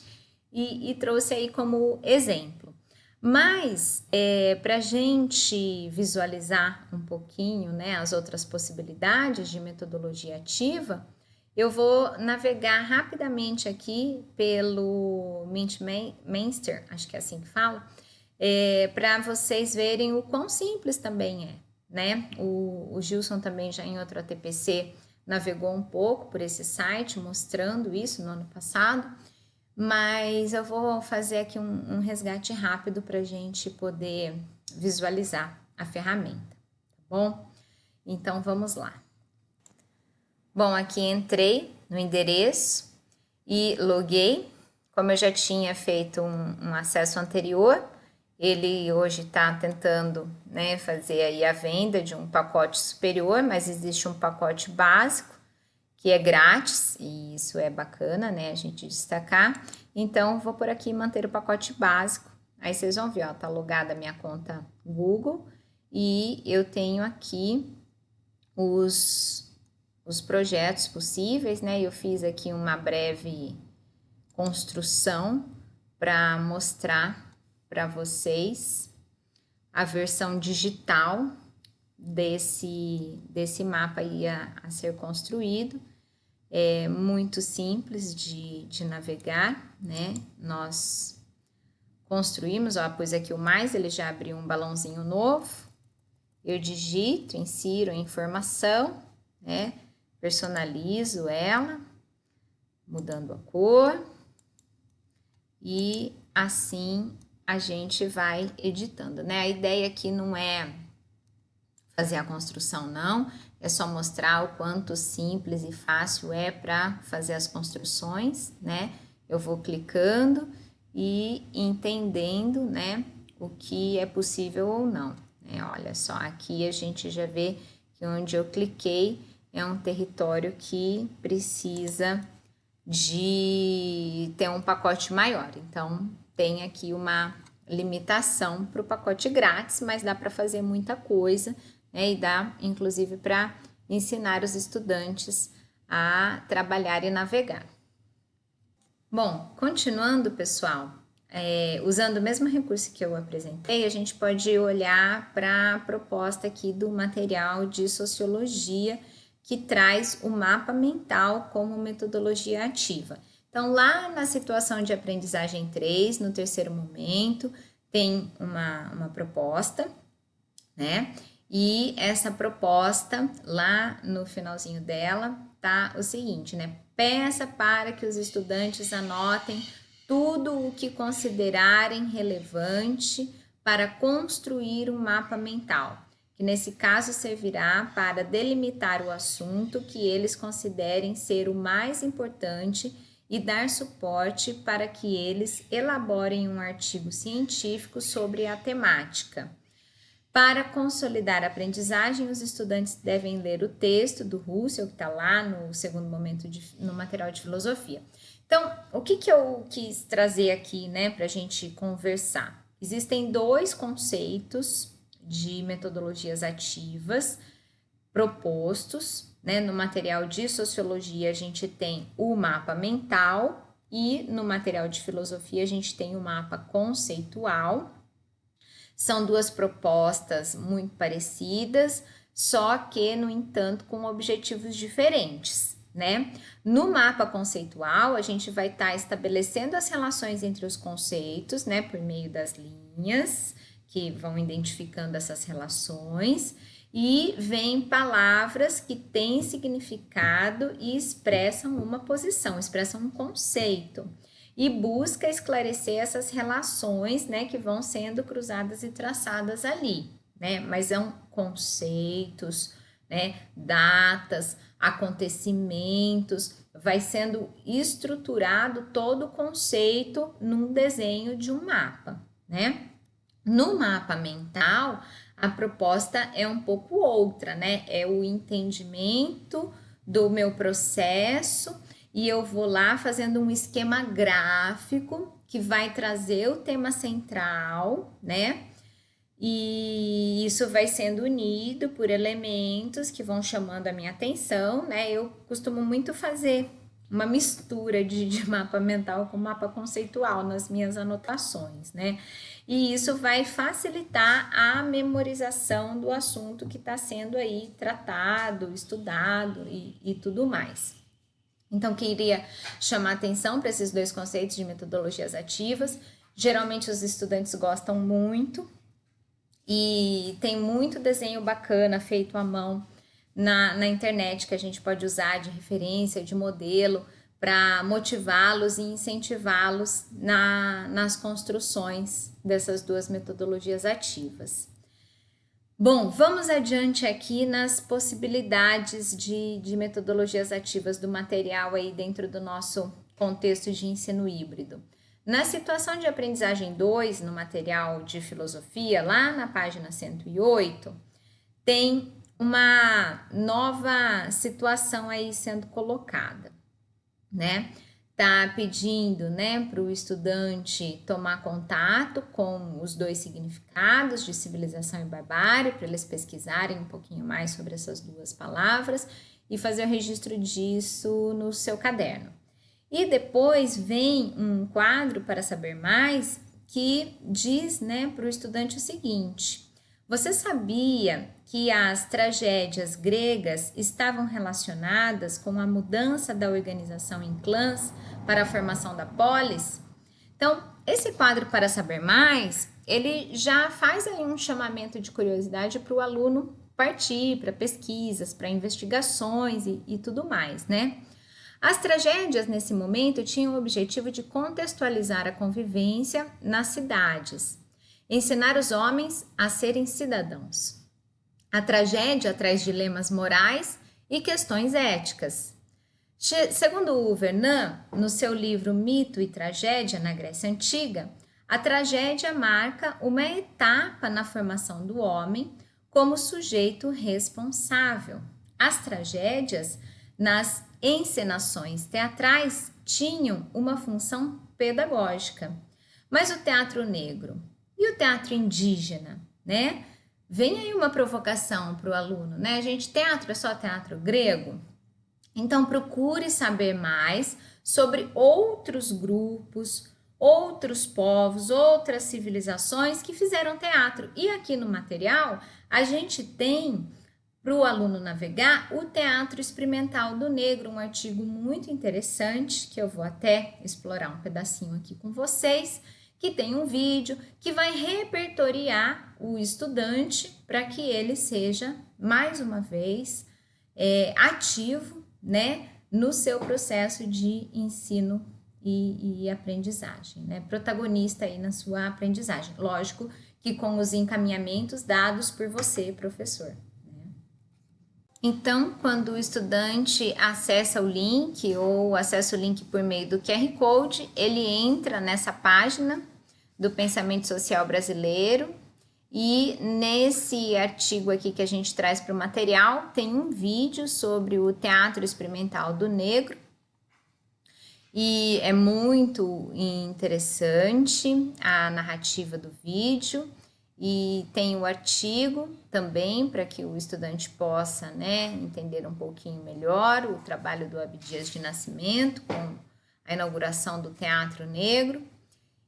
e trouxe aí como exemplo. Mas, para a gente visualizar um pouquinho, né, as outras possibilidades de metodologia ativa, eu vou navegar rapidamente aqui pelo MintMaster, acho que é assim que fala, para vocês verem o quão simples também é, né? O Gilson também já em outro ATPC navegou um pouco por esse site, mostrando isso no ano passado, mas eu vou fazer aqui um resgate rápido para a gente poder visualizar a ferramenta, tá bom? Então, vamos lá. Bom, aqui entrei no endereço e loguei. Como eu já tinha feito um acesso anterior, ele hoje está tentando, né, fazer aí a venda de um pacote superior, mas existe um pacote básico que é grátis e isso é bacana, né, a gente destacar. Então, vou por aqui manter o pacote básico. Aí vocês vão ver, ó, tá logada a minha conta Google e eu tenho aqui os projetos possíveis, né? Eu fiz aqui uma breve construção para mostrar para vocês a versão digital desse mapa aí a ser construído. É muito simples de navegar, né? Nós construímos, ó, pus aqui o mais, ele já abriu um balãozinho novo. Eu digito, insiro a informação, né? Personalizo ela, mudando a cor, e assim a gente vai editando, né? A ideia aqui não é fazer a construção, não, é só mostrar o quanto simples e fácil é para fazer as construções, né? Eu vou clicando e entendendo, né, o que é possível ou não, né? Olha só, aqui a gente já vê que onde eu cliquei é um território que precisa de ter um pacote maior. Então, tem aqui uma limitação para o pacote grátis, mas dá para fazer muita coisa, né? E dá, inclusive, para ensinar os estudantes a trabalhar e navegar. Bom, continuando, pessoal, usando o mesmo recurso que eu apresentei, a gente pode olhar para a proposta aqui do material de sociologia, que traz o mapa mental como metodologia ativa. Então, lá na situação de aprendizagem 3, no terceiro momento, tem uma proposta, né? E essa proposta, lá no finalzinho dela, tá o seguinte, né? Peça para que os estudantes anotem tudo o que considerarem relevante para construir um mapa mental, que nesse caso servirá para delimitar o assunto que eles considerem ser o mais importante e dar suporte para que eles elaborem um artigo científico sobre a temática. Para consolidar a aprendizagem, os estudantes devem ler o texto do Russell, que está lá no segundo momento no material de filosofia. Então, o que eu quis trazer aqui, né, para a gente conversar? Existem 2 conceitos de metodologias ativas propostos, né? No material de sociologia a gente tem o mapa mental e no material de filosofia a gente tem o mapa conceitual. São 2 propostas muito parecidas, só que, no entanto, com objetivos diferentes, né? No mapa conceitual, a gente vai estar estabelecendo as relações entre os conceitos, né, por meio das linhas que vão identificando essas relações, e vem palavras que têm significado e expressam uma posição, expressam um conceito, e busca esclarecer essas relações, né, que vão sendo cruzadas e traçadas ali, né? Mas são conceitos, né, datas, acontecimentos, vai sendo estruturado todo o conceito num desenho de um mapa, né? No mapa mental, a proposta é um pouco outra, né? É o entendimento do meu processo e eu vou lá fazendo um esquema gráfico que vai trazer o tema central, né? E isso vai sendo unido por elementos que vão chamando a minha atenção, né? Eu costumo muito fazer uma mistura de mapa mental com mapa conceitual nas minhas anotações, né? E isso vai facilitar a memorização do assunto que está sendo aí tratado, estudado e tudo mais. Então, queria chamar atenção para esses 2 conceitos de metodologias ativas. Geralmente os estudantes gostam muito, e tem muito desenho bacana feito à mão na internet que a gente pode usar de referência, de modelo, para motivá-los e incentivá-los nas construções dessas 2 metodologias ativas. Bom, vamos adiante aqui nas possibilidades de metodologias ativas do material aí dentro do nosso contexto de ensino híbrido. Na situação de aprendizagem 2, no material de filosofia, lá na página 108, tem uma nova situação aí sendo colocada, né? Tá pedindo, né, para o estudante tomar contato com os 2 significados de civilização e barbárie, para eles pesquisarem um pouquinho mais sobre essas 2 palavras e fazer o registro disso no seu caderno. E depois vem um quadro para saber mais que diz, né, para o estudante o seguinte: você sabia que as tragédias gregas estavam relacionadas com a mudança da organização em clãs para a formação da polis? Então, esse quadro para saber mais, ele já faz aí um chamamento de curiosidade para o aluno partir para pesquisas, para investigações e tudo mais, né? As tragédias, nesse momento, tinham o objetivo de contextualizar a convivência nas cidades, ensinar os homens a serem cidadãos. A tragédia traz dilemas morais e questões éticas. Segundo o Vernon, no seu livro Mito e Tragédia na Grécia Antiga, a tragédia marca uma etapa na formação do homem como sujeito responsável. As tragédias, nas encenações teatrais, tinham uma função pedagógica. Mas o teatro negro e o teatro indígena, né? Vem aí uma provocação para o aluno, né? Gente, teatro é só teatro grego? Então, procure saber mais sobre outros grupos, outros povos, outras civilizações que fizeram teatro. E aqui no material, a gente tem, para o aluno navegar, o Teatro Experimental do Negro, um artigo muito interessante, que eu vou até explorar um pedacinho aqui com vocês, que tem um vídeo que vai repertoriar o estudante para que ele seja, mais uma vez, ativo, né, no seu processo de ensino e aprendizagem, né, protagonista aí na sua aprendizagem. Lógico que com os encaminhamentos dados por você, professor. Então, quando o estudante acessa o link ou acessa o link por meio do QR Code, ele entra nessa página do Pensamento Social Brasileiro e nesse artigo aqui que a gente traz para o material tem um vídeo sobre o Teatro Experimental do Negro e é muito interessante a narrativa do vídeo. E tem o artigo também para que o estudante possa, né, entender um pouquinho melhor o trabalho do Abdias de Nascimento com a inauguração do Teatro Negro.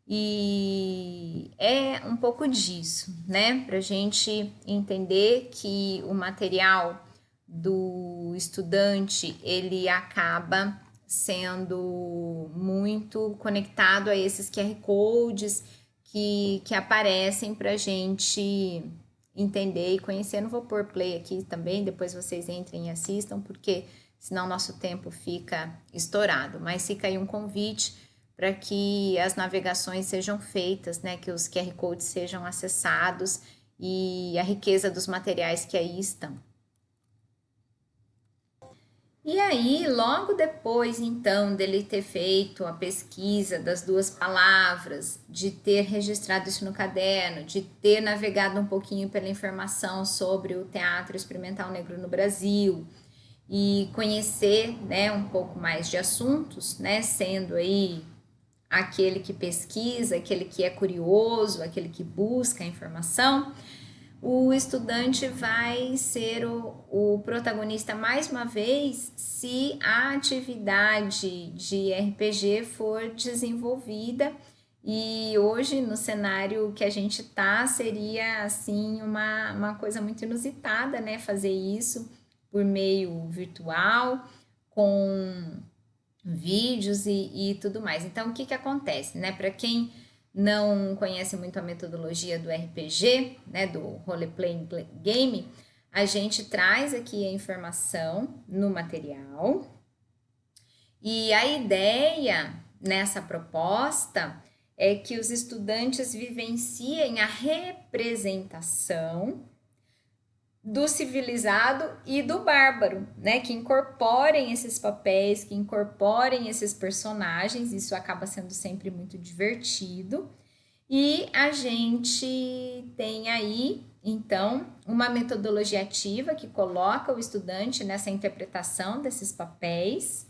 E é um pouco disso, né, para a gente entender que o material do estudante ele acaba sendo muito conectado a esses QR Codes que aparecem para a gente entender e conhecer. Não vou pôr play aqui também, depois vocês entrem e assistam, porque senão nosso tempo fica estourado. Mas fica aí um convite para que as navegações sejam feitas, né, que os QR Codes sejam acessados e a riqueza dos materiais que aí estão. E aí, logo depois, então, dele ter feito a pesquisa das duas palavras, de ter registrado isso no caderno, de ter navegado um pouquinho pela informação sobre o Teatro Experimental Negro no Brasil e conhecer, né, um pouco mais de assuntos, né, sendo aí aquele que pesquisa, aquele que é curioso, aquele que busca a informação, o estudante vai ser o protagonista mais uma vez se a atividade de RPG for desenvolvida, e hoje no cenário que a gente tá seria assim uma coisa muito inusitada, né, fazer isso por meio virtual, com vídeos e tudo mais. Então o que acontece, né, para quem não conhece muito a metodologia do RPG, né, do Role Playing Game, a gente traz aqui a informação no material e a ideia nessa proposta é que os estudantes vivenciem a representação do civilizado e do bárbaro, né, que incorporem esses papéis, que incorporem esses personagens. Isso acaba sendo sempre muito divertido, e a gente tem aí, então, uma metodologia ativa que coloca o estudante nessa interpretação desses papéis,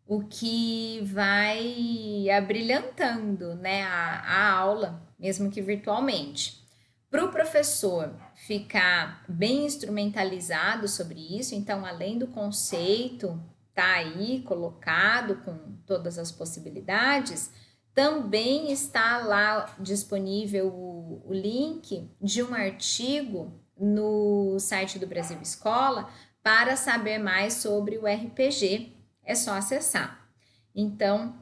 o que vai abrilhantando, né, a aula, mesmo que virtualmente. Para o professor ficar bem instrumentalizado sobre isso, então, além do conceito tá aí colocado com todas as possibilidades, também está lá disponível o link de um artigo no site do Brasil Escola para saber mais sobre o RPG. É só acessar. Então,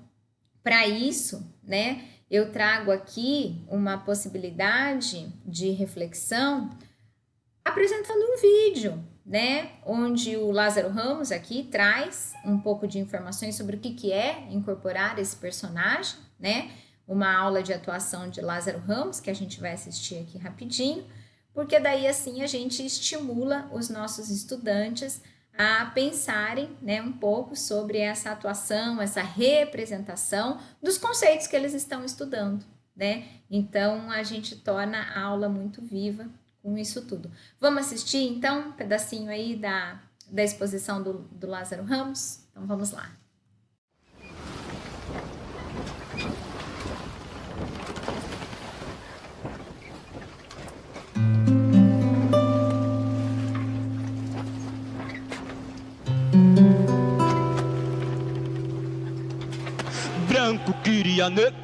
para isso, né, eu trago aqui uma possibilidade de reflexão apresentando um vídeo, né, onde o Lázaro Ramos aqui traz um pouco de informações sobre o que é incorporar esse personagem, né, uma aula de atuação de Lázaro Ramos, que a gente vai assistir aqui rapidinho, porque daí assim a gente estimula os nossos estudantes a pensarem, né, um pouco sobre essa atuação, essa representação dos conceitos que eles estão estudando, né? Então, a gente torna a aula muito viva com isso tudo. Vamos assistir, então, um pedacinho aí da exposição do Lázaro Ramos? Então, vamos lá. Branco queria queria negro,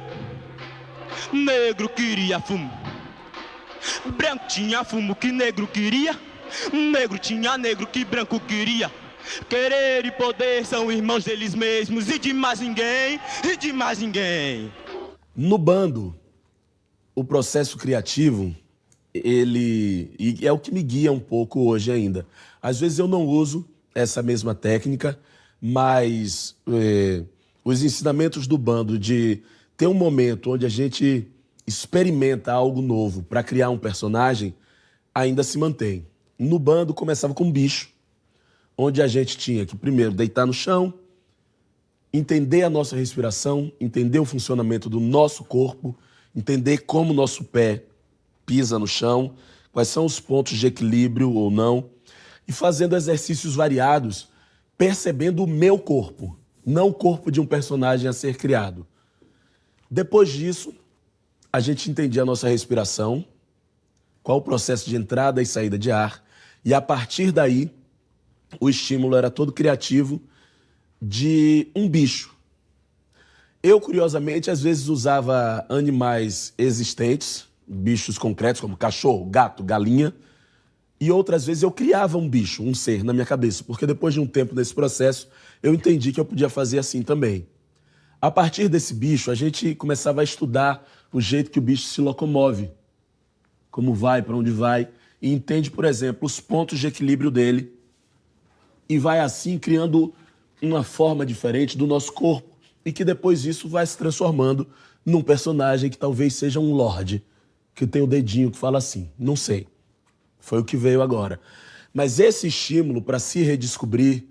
negro queria fumo, branco tinha fumo que negro queria, negro tinha negro que branco queria. Querer e poder são irmãos deles mesmos, e de mais ninguém, e de mais ninguém. No bando, o processo criativo, e é o que me guia um pouco hoje ainda. Às vezes eu não uso essa mesma técnica, mas os ensinamentos do bando de ter um momento onde a gente experimenta algo novo para criar um personagem ainda se mantém. No bando começava com um bicho, onde a gente tinha que primeiro deitar no chão, entender a nossa respiração, entender o funcionamento do nosso corpo, entender como o nosso pé pisa no chão, quais são os pontos de equilíbrio ou não, e fazendo exercícios variados, percebendo o meu corpo, não o corpo de um personagem a ser criado. Depois disso, a gente entendia a nossa respiração, qual o processo de entrada e saída de ar, e a partir daí, o estímulo era todo criativo de um bicho. Eu, curiosamente, às vezes usava animais existentes, bichos concretos, como cachorro, gato, galinha, e outras vezes eu criava um bicho, um ser na minha cabeça, porque depois de um tempo nesse processo, eu entendi que eu podia fazer assim também. A partir desse bicho, a gente começava a estudar o jeito que o bicho se locomove, como vai, para onde vai, e entende, por exemplo, os pontos de equilíbrio dele, e vai assim criando uma forma diferente do nosso corpo, e que depois isso vai se transformando num personagem que talvez seja um lorde, que tem o dedinho que fala assim, não sei. Foi o que veio agora. Mas esse estímulo para se redescobrir,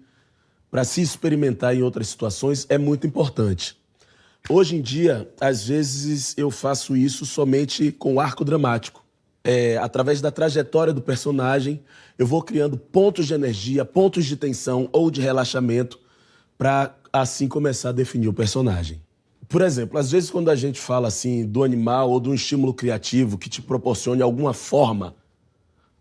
para se experimentar em outras situações, é muito importante. Hoje em dia, às vezes, eu faço isso somente com o arco dramático. Através da trajetória do personagem, eu vou criando pontos de energia, pontos de tensão ou de relaxamento para assim começar a definir o personagem. Por exemplo, às vezes quando a gente fala assim do animal ou de um estímulo criativo que te proporcione alguma forma,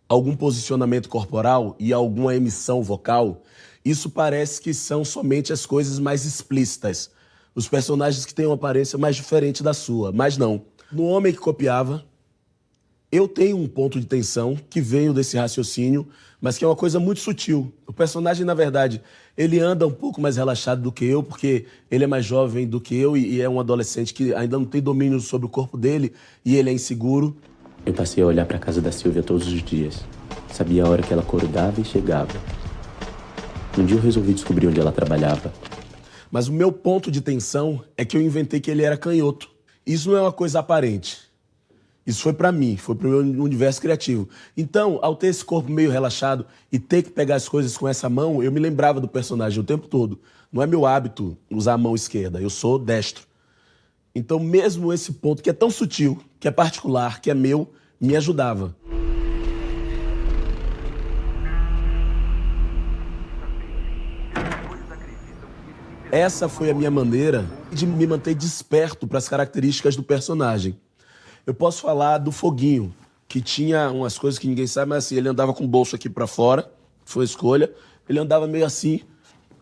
algum posicionamento corporal e alguma emissão vocal, isso parece que são somente as coisas mais explícitas. Os personagens que têm uma aparência mais diferente da sua, mas não. No Homem que Copiava, eu tenho um ponto de tensão que veio desse raciocínio, mas que é uma coisa muito sutil. O personagem, na verdade, ele anda um pouco mais relaxado do que eu, porque ele é mais jovem do que eu e é um adolescente que ainda não tem domínio sobre o corpo dele e ele é inseguro. Eu passei a olhar para a casa da Silvia todos os dias. Sabia a hora que ela acordava e chegava. Um dia eu resolvi descobrir onde ela trabalhava. Mas o meu ponto de tensão é que eu inventei que ele era canhoto. Isso não é uma coisa aparente. Isso foi pra mim, foi pro meu universo criativo. Então, ao ter esse corpo meio relaxado e ter que pegar as coisas com essa mão, eu me lembrava do personagem o tempo todo. Não é meu hábito usar a mão esquerda, eu sou destro. Então, mesmo esse ponto que é tão sutil, que é particular, que é meu, me ajudava. Essa foi a minha maneira de me manter desperto para as características do personagem. Eu posso falar do Foguinho, que tinha umas coisas que ninguém sabe, mas assim, ele andava com o bolso aqui pra fora, foi escolha. Ele andava meio assim,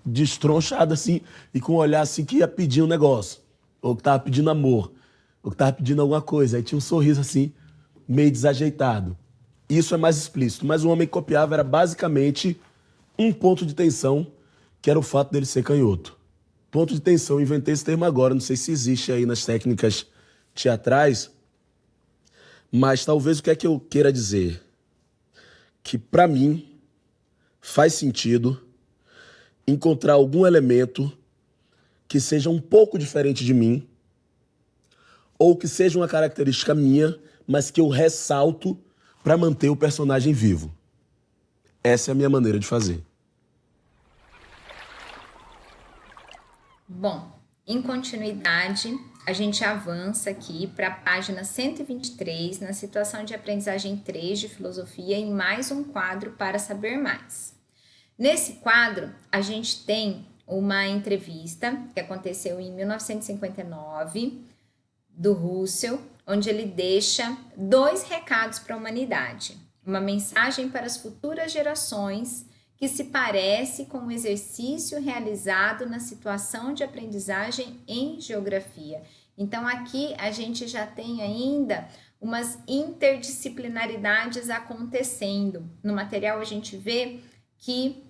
destronchado assim, e com um olhar assim que ia pedir um negócio. Ou que tava pedindo amor, ou que tava pedindo alguma coisa. Aí tinha um sorriso assim, meio desajeitado. Isso é mais explícito, mas o Homem que Copiava era basicamente um ponto de tensão, que era o fato dele ser canhoto. Ponto de tensão, inventei esse termo agora, não sei se existe aí nas técnicas teatrais, mas talvez o que é que eu queira dizer? Que, para mim, faz sentido encontrar algum elemento que seja um pouco diferente de mim, ou que seja uma característica minha, mas que eu ressalto para manter o personagem vivo. Essa é a minha maneira de fazer. Bom, em continuidade, a gente avança aqui para a página 123, na situação de aprendizagem 3 de filosofia, em mais um quadro para saber mais. Nesse quadro, a gente tem uma entrevista que aconteceu em 1959, do Russell, onde ele deixa 2 recados para a humanidade. Uma mensagem para as futuras gerações que se parece com um exercício realizado na situação de aprendizagem em geografia. Então, aqui a gente já tem ainda umas interdisciplinaridades acontecendo. No material a gente vê que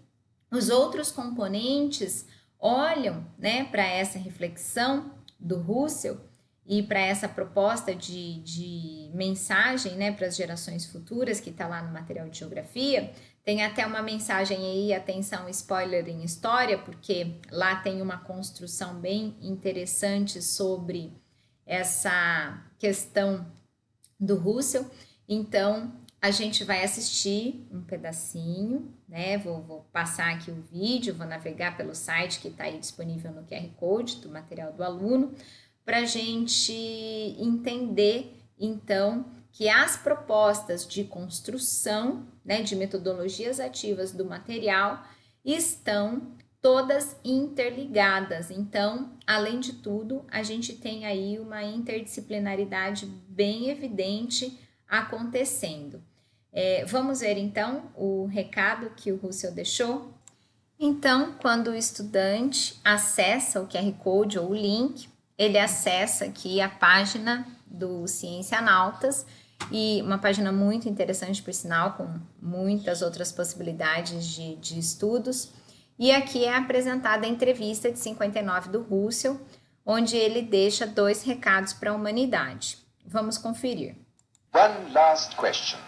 os outros componentes olham, né, para essa reflexão do Russell e para essa proposta de mensagem, né, para as gerações futuras, que está lá no material de geografia. Tem até uma mensagem aí, atenção, spoiler em história, porque lá tem uma construção bem interessante sobre essa questão do Russell. Então, a gente vai assistir um pedacinho, né? Vou passar aqui o vídeo, vou navegar pelo site que está aí disponível no QR Code do material do aluno, para a gente entender, então, que as propostas de construção, né, de metodologias ativas do material estão todas interligadas. Então, além de tudo, a gente tem aí uma interdisciplinaridade bem evidente acontecendo. Vamos ver, então, o recado que o Russell deixou? Então, quando o estudante acessa o QR Code ou o link, ele acessa aqui a página do Ciêncianautas, e uma página muito interessante, por sinal, com muitas outras possibilidades de estudos. E aqui é apresentada a entrevista de 59 do Russell, onde ele deixa 2 recados para a humanidade. Vamos conferir. One last question.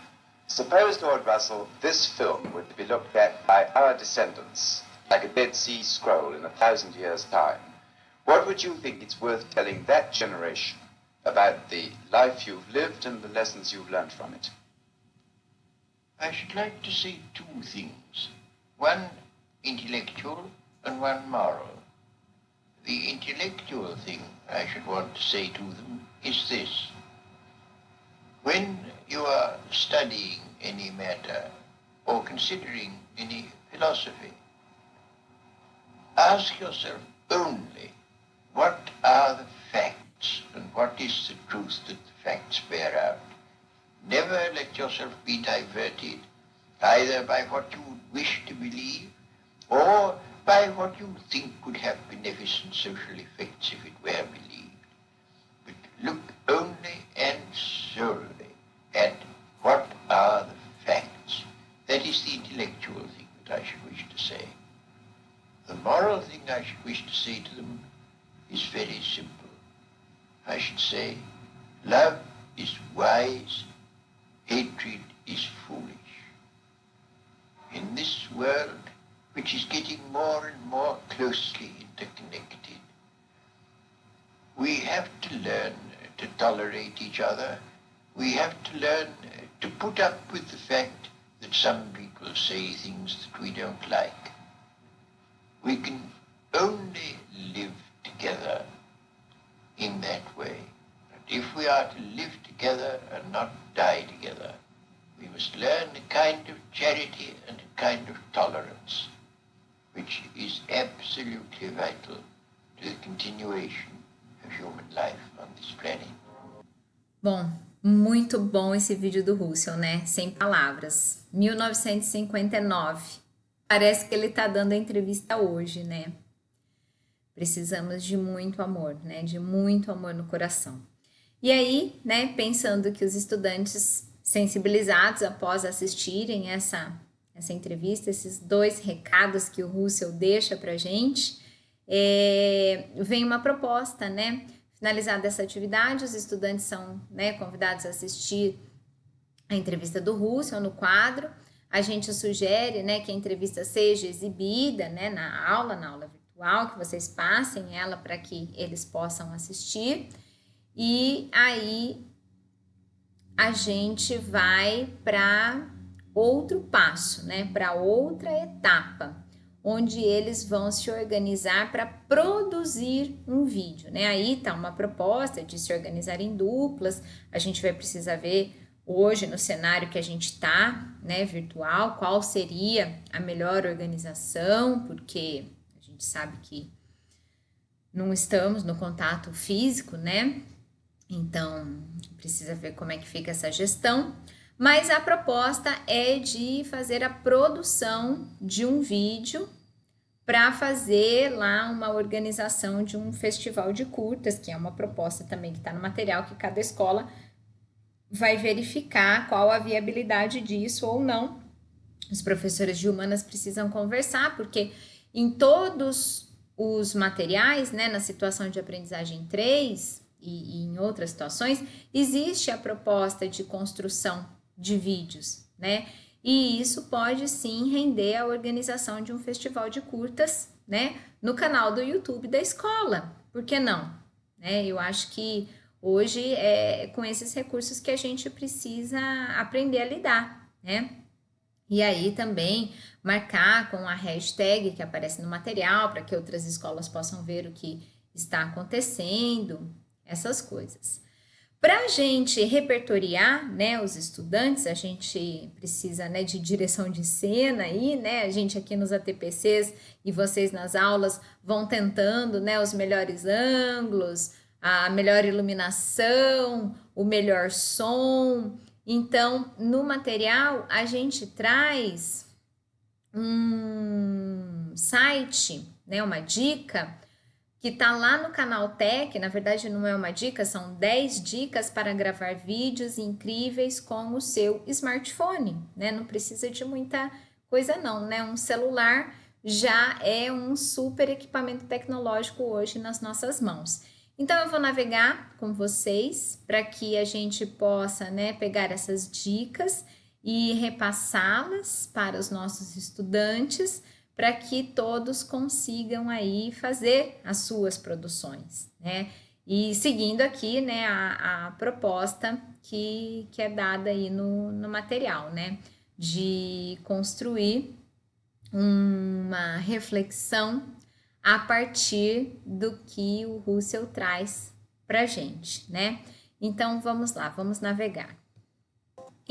Suppose, Lord Russell, this film would be looked at by our descendants, like a Dead Sea Scroll in 1,000 years' time. What would you think it's worth telling that generation about the life you've lived and the lessons you've learned from it? I should like to say 2 things. One intellectual and one moral. The intellectual thing I should want to say to them is this. When you are studying any matter or considering any philosophy, ask yourself only what are the facts and what is the truth that the facts bear out. Never let yourself be diverted either by what you would wish to believe or by what you think would have beneficent social effects if it were believed. But look only and solely at what are the facts. That is the intellectual thing that I should wish to say. The moral thing I should wish to say to them is very simple. I should say, love is wise, hatred is foolish. In this world, which is getting more and more closely interconnected, we have to learn to tolerate each other. We have to learn to put up with the fact that some people say things that we don't like. We can only live together in that way. And if we are to live together and not die together, we must learn a kind of charity and a kind of tolerance, which is absolutely vital to the continuation of human life on this planet. Bom, muito bom esse vídeo do Russell, né? Sem palavras. 1959. Parece que ele tá dando a entrevista hoje, né? Precisamos de muito amor, né? De muito amor no coração. E aí, né, pensando que os estudantes sensibilizados após assistirem essa entrevista, esses 2 recados que o Russell deixa pra gente, vem uma proposta, né? Finalizada essa atividade, os estudantes são, né, convidados a assistir a entrevista do Russell no quadro. A gente sugere, né, que a entrevista seja exibida, né, na aula virtual, que vocês passem ela para que eles possam assistir. E aí a gente vai para outro passo, né, para outra etapa, onde eles vão se organizar para produzir um vídeo, né? Aí tá uma proposta de se organizar em duplas. A gente vai precisar ver hoje no cenário que a gente tá, né, virtual, qual seria a melhor organização, porque a gente sabe que não estamos no contato físico, né? Então, precisa ver como é que fica essa gestão. Mas a proposta é de fazer a produção de um vídeo para fazer lá uma organização de um festival de curtas, que é uma proposta também que está no material, que cada escola vai verificar qual a viabilidade disso ou não. Os professores de humanas precisam conversar, porque em todos os materiais, né, na situação de aprendizagem 3 e em outras situações, existe a proposta de construção de vídeos, né? E isso pode sim render a organização de um festival de curtas, né, no canal do YouTube da escola. Por que não? Né? Eu acho que hoje é com esses recursos que a gente precisa aprender a lidar, né? E aí também marcar com a hashtag que aparece no material para que outras escolas possam ver o que está acontecendo, essas coisas. Para a gente repertoriar, né, os estudantes, a gente precisa, né, de direção de cena aí, né, a gente aqui nos ATPCs e vocês nas aulas vão tentando, né, os melhores ângulos, a melhor iluminação, o melhor som. Então, no material, a gente traz um site, né, uma dica, que tá lá no canal Tech. Na verdade não é uma dica, são 10 dicas para gravar vídeos incríveis com o seu smartphone, né? Não precisa de muita coisa não, né? Um celular já é um super equipamento tecnológico hoje nas nossas mãos. Então eu vou navegar com vocês para que a gente possa, né, pegar essas dicas e repassá-las para os nossos estudantes, para que todos consigam aí fazer as suas produções, né? E seguindo aqui, né, a proposta que é dada aí no material, né? De construir uma reflexão a partir do que o Russell traz para a gente, né? Então, vamos lá, vamos navegar.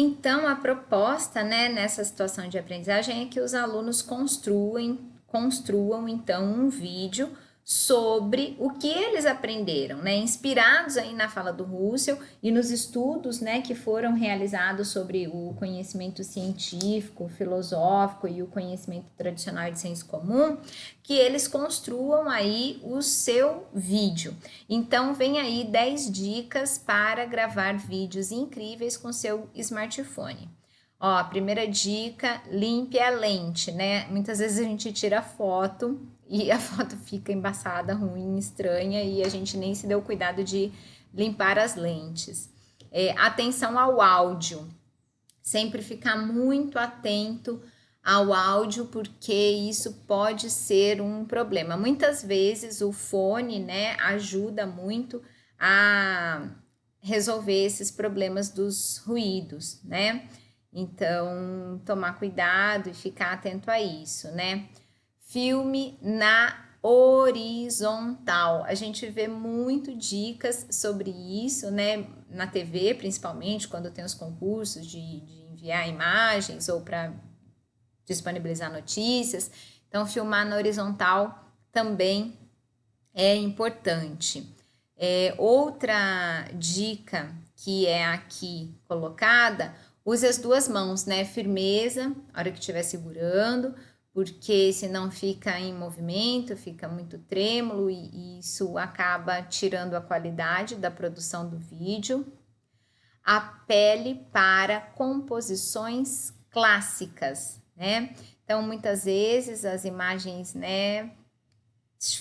Então, a proposta, né, nessa situação de aprendizagem é que os alunos construam então um vídeo sobre o que eles aprenderam, né, inspirados aí na fala do Russell e nos estudos, né, que foram realizados sobre o conhecimento científico, filosófico e o conhecimento tradicional de senso comum, que eles construam aí o seu vídeo. Então, vem aí 10 dicas para gravar vídeos incríveis com seu smartphone. Ó, a primeira dica, limpe a lente, né? Muitas vezes a gente tira foto e a foto fica embaçada, ruim, estranha e a gente nem se deu cuidado de limpar as lentes. Atenção ao áudio, sempre ficar muito atento ao áudio, porque isso pode ser um problema. Muitas vezes o fone, né, ajuda muito a resolver esses problemas dos ruídos, né? Então, tomar cuidado e ficar atento a isso, né? Filme na horizontal. A gente vê muito dicas sobre isso, né? Na TV, principalmente, quando tem os concursos de enviar imagens ou para disponibilizar notícias. Então, filmar na horizontal também é importante. Outra dica que é aqui colocada, use as duas mãos, né? Firmeza, na hora que estiver segurando, porque senão fica em movimento, fica muito trêmulo e isso acaba tirando a qualidade da produção do vídeo. Apele para composições clássicas, né? Então, muitas vezes as imagens, né,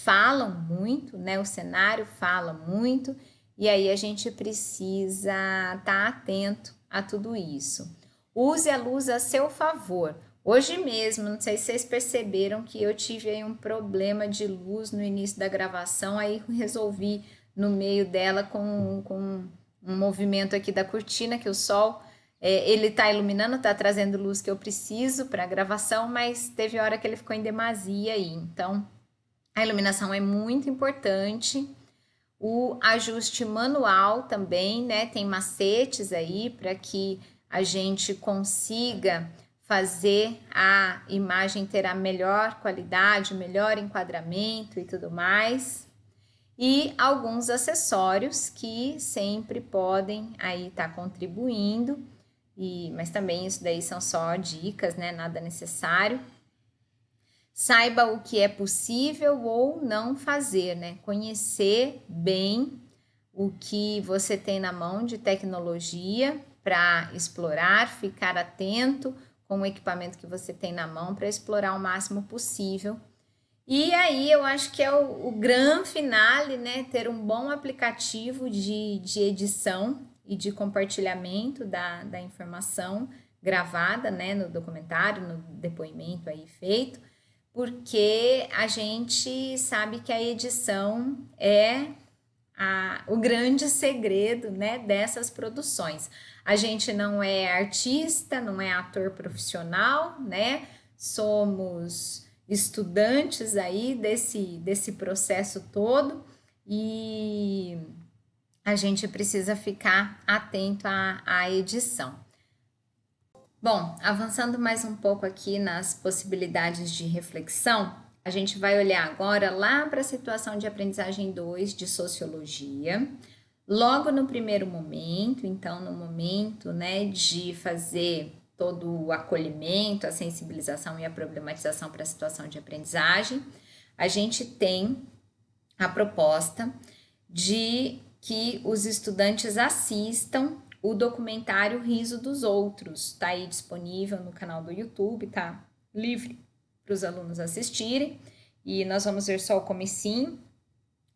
falam muito, né? O cenário fala muito e aí a gente precisa estar atento a tudo isso. Use a luz a seu favor. Hoje mesmo, não sei se vocês perceberam que eu tive aí um problema de luz no início da gravação, aí resolvi no meio dela com um movimento aqui da cortina, que o sol, ele tá iluminando, tá trazendo luz que eu preciso para a gravação, mas teve hora que ele ficou em demasia aí. Então, a iluminação é muito importante. O ajuste manual também, né? Tem macetes aí para que a gente consiga fazer a imagem ter a melhor qualidade, melhor enquadramento e tudo mais. E alguns acessórios que sempre podem aí estar contribuindo, mas também isso daí são só dicas, né? Nada necessário. saiba o que é possível ou não fazer, né? Conhecer bem o que você tem na mão de tecnologia para explorar, ficar atento com o equipamento que você tem na mão para explorar o máximo possível. E aí eu acho que é o grande finale, né? Ter um bom aplicativo de edição e de compartilhamento da informação gravada, né? No documentário, no depoimento aí feito, porque a gente sabe que a edição é o grande segredo, né, dessas produções. A gente não é artista, não é ator profissional, né? Somos estudantes aí desse processo todo e a gente precisa ficar atento à edição. Bom, avançando mais um pouco aqui nas possibilidades de reflexão, a gente vai olhar agora lá para a situação de aprendizagem 2 de sociologia. Logo no primeiro momento, então no momento, né, de fazer todo o acolhimento, a sensibilização e a problematização para a situação de aprendizagem, a gente tem a proposta de que os estudantes assistam o documentário Riso dos Outros. Está aí disponível no canal do YouTube, tá livre para os alunos assistirem, e nós vamos ver só o comecinho,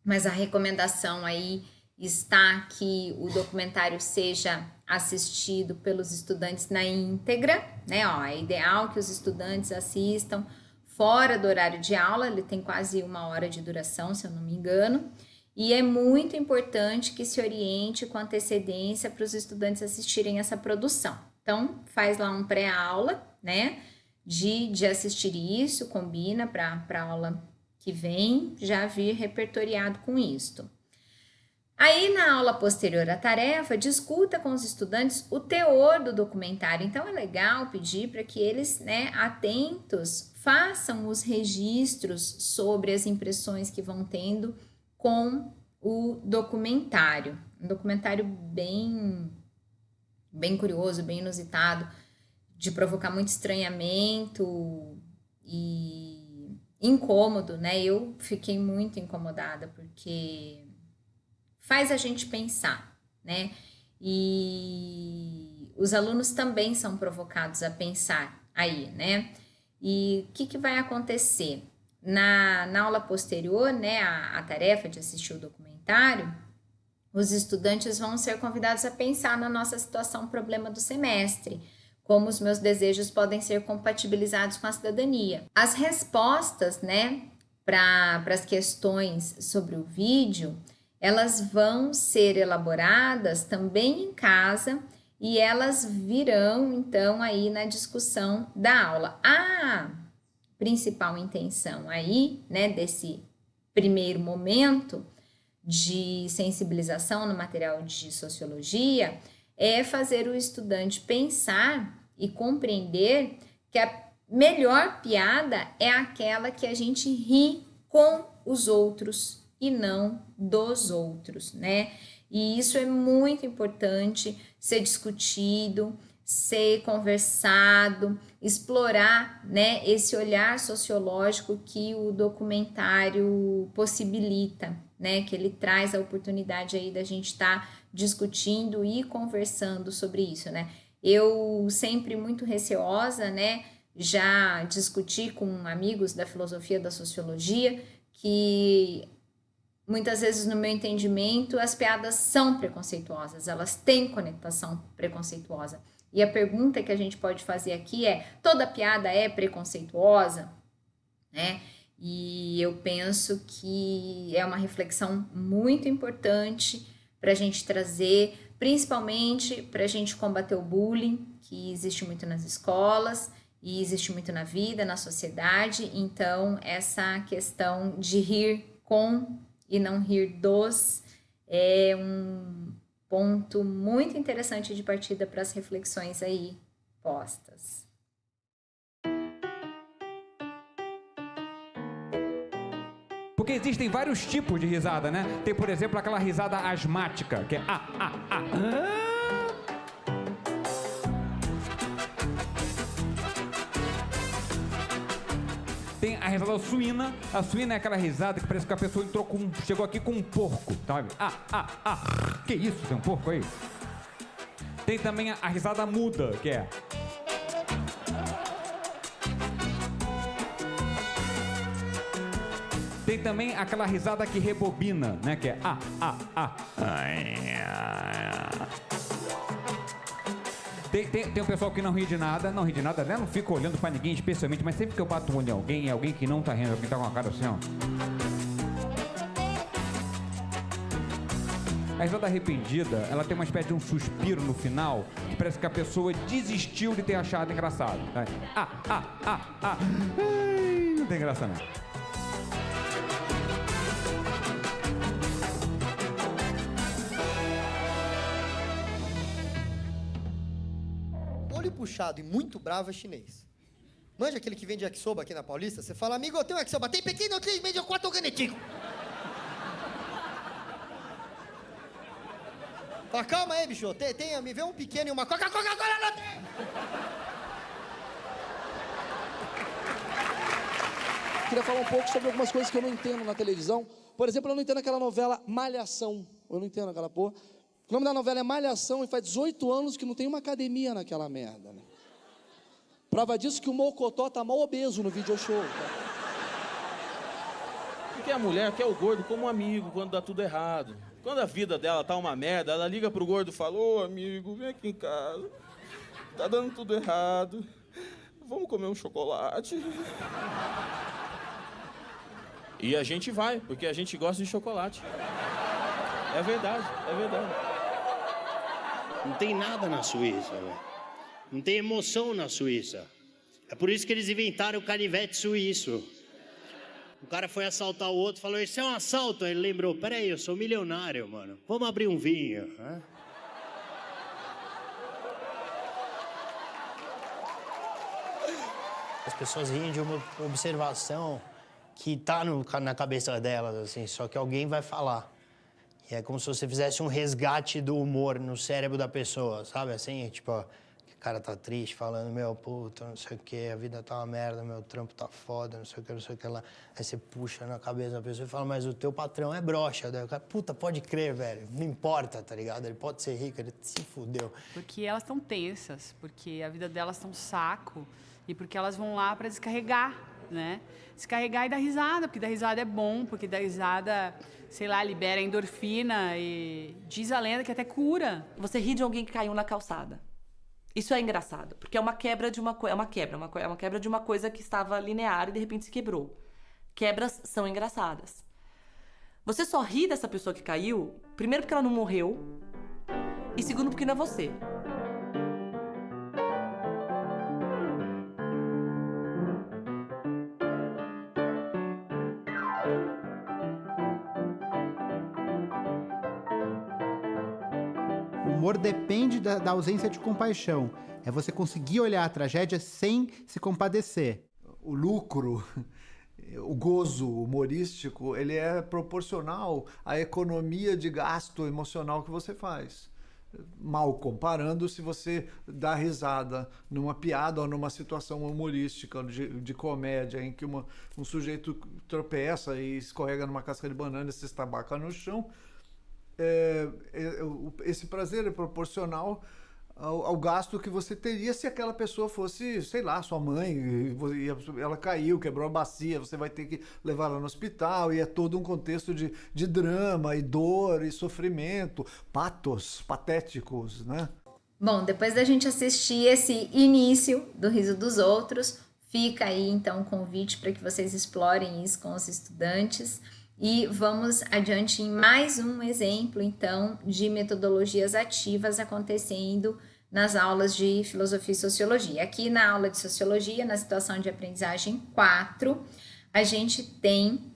mas a recomendação aí está que o documentário seja assistido pelos estudantes na íntegra, né? Ó, é ideal que os estudantes assistam fora do horário de aula, ele tem quase 1 hora de duração, se eu não me engano, e é muito importante que se oriente com antecedência para os estudantes assistirem essa produção. Então, faz lá um pré-aula, né? De assistir isso, combina para a aula que vem já vir repertoriado com isto. Aí, na aula posterior à tarefa, discuta com os estudantes o teor do documentário. Então, é legal pedir para que eles, né, atentos, façam os registros sobre as impressões que vão tendo com o documentário. Um documentário bem curioso, bem inusitado, de provocar muito estranhamento e incômodo, né? Eu fiquei muito incomodada porque faz a gente pensar, né? E os alunos também são provocados a pensar aí, né? E o que vai acontecer? Na aula posterior, né, a tarefa de assistir o documentário, os estudantes vão ser convidados a pensar na nossa situação problema do semestre, como os meus desejos podem ser compatibilizados com a cidadania. As respostas, né, para as questões sobre o vídeo, elas vão ser elaboradas também em casa e elas virão, então, aí na discussão da aula. A principal intenção aí, né, desse primeiro momento de sensibilização no material de sociologia é fazer o estudante pensar e compreender que a melhor piada é aquela que a gente ri com os outros e não dos outros, né? E isso é muito importante ser discutido, ser conversado, explorar, né, esse olhar sociológico que o documentário possibilita, né, que ele traz a oportunidade aí da gente estar discutindo e conversando sobre isso, né. Eu sempre muito receosa, né, já discuti com amigos da filosofia da sociologia que muitas vezes, no meu entendimento, as piadas são preconceituosas, elas têm conotação preconceituosa. E a pergunta que a gente pode fazer aqui é: toda piada é preconceituosa? Né? E eu penso que é uma reflexão muito importante para a gente trazer, principalmente para a gente combater o bullying, que existe muito nas escolas e existe muito na vida, na sociedade. Então, essa questão de rir com e não rir dos é um ponto muito interessante de partida para as reflexões aí postas. Porque existem vários tipos de risada, né? Tem, por exemplo, aquela risada asmática, que é Tem a risada suína. A suína é aquela risada que parece que a pessoa chegou aqui com um porco, sabe? Que isso? Tem um porco aí? Tem também a risada muda, que é... Tem também aquela risada que rebobina, né? Que é Tem um pessoal que não ri de nada, né? Não fica olhando pra ninguém especialmente, mas sempre que eu bato o olho em alguém, é alguém que não tá rindo, alguém tá com a cara assim, ó. A risada arrependida, ela tem uma espécie de um suspiro no final, que parece que a pessoa desistiu de ter achado engraçado. Não tem graça não. Olho puxado e muito bravo é chinês. Manja aquele que vende yakisoba aqui na Paulista? Você fala, amigo, eu tenho yakisoba. Tem pequeno, 3 meses, 4 ganetico. Fala, calma aí, bicho. Me vê um pequeno e uma Coca-Cola não tem. Queria falar um pouco sobre algumas coisas que eu não entendo na televisão. Por exemplo, eu não entendo aquela novela Malhação. Eu não entendo aquela porra. O nome da novela é Malhação e faz 18 anos que não tem uma academia naquela merda, né? Prova disso que o Mocotó tá mal obeso no video show. Tá? Porque a mulher quer o gordo como amigo quando dá tudo errado. Quando a vida dela tá uma merda, ela liga pro gordo e fala, ô amigo, vem aqui em casa. Tá dando tudo errado. Vamos comer um chocolate. E a gente vai, porque a gente gosta de chocolate. É verdade, é verdade. Não tem nada na Suíça, velho. Não tem emoção na Suíça. É por isso que eles inventaram o canivete suíço. O cara foi assaltar o outro, falou, isso é um assalto. Aí ele lembrou, peraí, eu sou milionário, mano. Vamos abrir um vinho. Né? As pessoas riem de uma observação que tá na cabeça delas, assim, só que alguém vai falar. E é como se você fizesse um resgate do humor no cérebro da pessoa, sabe? Assim, tipo, ó, que o cara tá triste, falando, meu, puta, não sei o quê, a vida tá uma merda, meu trampo tá foda, não sei o que lá. Aí você puxa na cabeça da pessoa e fala, mas o teu patrão é broxa. Daí o cara, puta, pode crer, velho, não importa, tá ligado? Ele pode ser rico, ele se fudeu. Porque elas estão tensas, porque a vida delas tá um saco e porque elas vão lá pra descarregar, né? Descarregar e dar risada, porque dar risada é bom, porque dar risada, sei lá, libera endorfina e diz a lenda que até cura. Você ri de alguém que caiu na calçada. Isso é engraçado, porque é uma quebra de uma coisa, é uma quebra de uma coisa que estava linear e de repente se quebrou. Quebras são engraçadas. Você só ri dessa pessoa que caiu, primeiro porque ela não morreu e segundo porque não é você. O humor depende da ausência de compaixão. É você conseguir olhar a tragédia sem se compadecer. O lucro, o gozo humorístico, ele é proporcional à economia de gasto emocional que você faz. Mal comparando, se você dá risada numa piada ou numa situação humorística, de comédia, em que um sujeito tropeça e escorrega numa casca de banana e se estabaca no chão, esse prazer é proporcional ao gasto que você teria se aquela pessoa fosse, sei lá, sua mãe, e ela caiu, quebrou a bacia, você vai ter que levar ela no hospital, e é todo um contexto de drama, e dor, e sofrimento, patos patéticos, né? Bom, depois da gente assistir esse início do Riso dos Outros, fica aí então o convite para que vocês explorem isso com os estudantes. E vamos adiante em mais um exemplo, então, de metodologias ativas acontecendo nas aulas de Filosofia e Sociologia. Aqui na aula de Sociologia, na situação de aprendizagem 4, a gente tem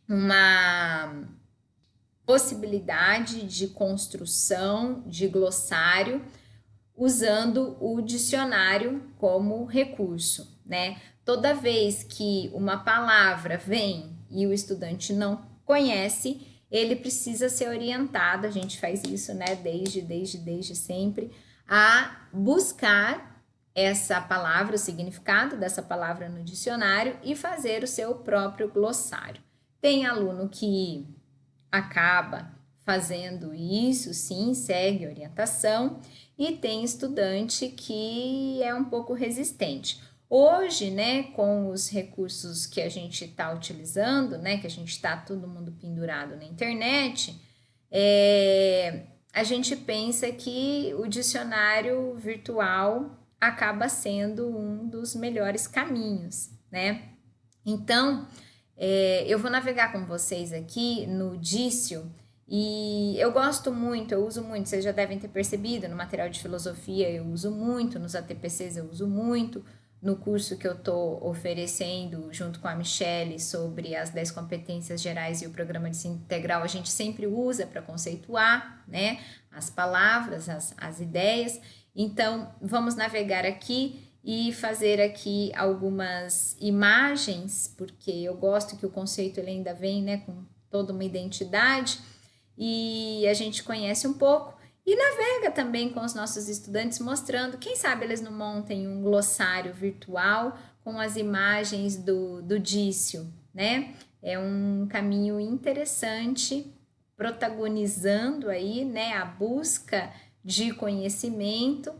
uma possibilidade de construção de glossário usando o dicionário como recurso, né? Toda vez que uma palavra vem e o estudante não conhece, ele precisa ser orientado, a gente faz isso, né, desde sempre, a buscar essa palavra, o significado dessa palavra no dicionário e fazer o seu próprio glossário. Tem aluno que acaba fazendo isso, sim, segue orientação, e tem estudante que é um pouco resistente. Hoje, né, com os recursos que a gente está utilizando, né, que a gente está todo mundo pendurado na internet, a gente pensa que o dicionário virtual acaba sendo um dos melhores caminhos, né? Então, eu vou navegar com vocês aqui no Dício e eu gosto muito, eu uso muito, vocês já devem ter percebido, no material de filosofia eu uso muito, nos ATPCs eu uso muito, no curso que eu estou oferecendo junto com a Michelle sobre as 10 competências gerais e o programa de ensino integral, a gente sempre usa para conceituar, né, as palavras, as ideias. Então, vamos navegar aqui e fazer aqui algumas imagens, porque eu gosto que o conceito ele ainda vem, né, com toda uma identidade e a gente conhece um pouco e navega também com os nossos estudantes mostrando, quem sabe eles não montem um glossário virtual com as imagens do Dício, né? É um caminho interessante, protagonizando aí, né, a busca de conhecimento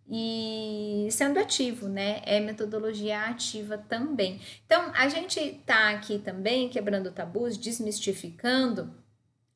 e sendo ativo, né? É metodologia ativa também. Então, a gente tá aqui também quebrando tabus, desmistificando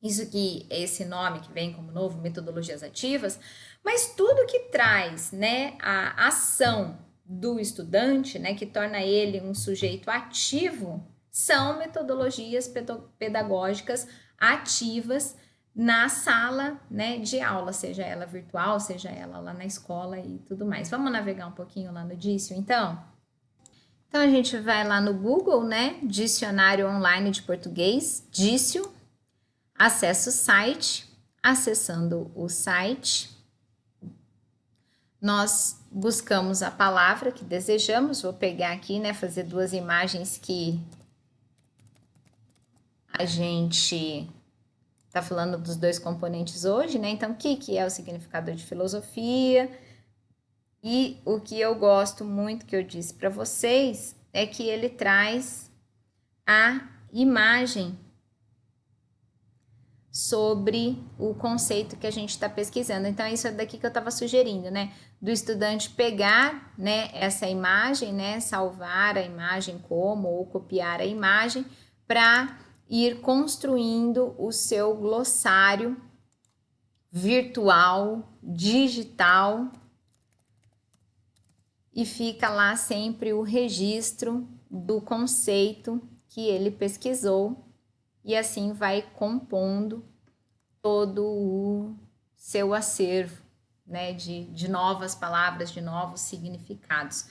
isso que é esse nome que vem como novo, metodologias ativas, mas tudo que traz, né, a ação do estudante, né, que torna ele um sujeito ativo, são metodologias pedagógicas ativas na sala, né, de aula, seja ela virtual, seja ela lá na escola e tudo mais. Vamos navegar um pouquinho lá no Dício, então? Então, a gente vai lá no Google, né, Dicionário Online de Português, Dício, acessa o site, acessando o site, nós buscamos a palavra que desejamos, vou pegar aqui, né, fazer duas imagens que a gente tá falando dos dois componentes hoje, né? Então, o que é o significador de filosofia? E o que eu gosto muito, que eu disse para vocês, é que ele traz a imagem sobre o conceito que a gente está pesquisando. Então, isso é daqui que eu estava sugerindo, né? Do estudante pegar, né, essa imagem, né, salvar a imagem como, ou copiar a imagem, para ir construindo o seu glossário virtual, digital, e fica lá sempre o registro do conceito que ele pesquisou e assim vai compondo todo o seu acervo, né, de novas palavras, de novos significados.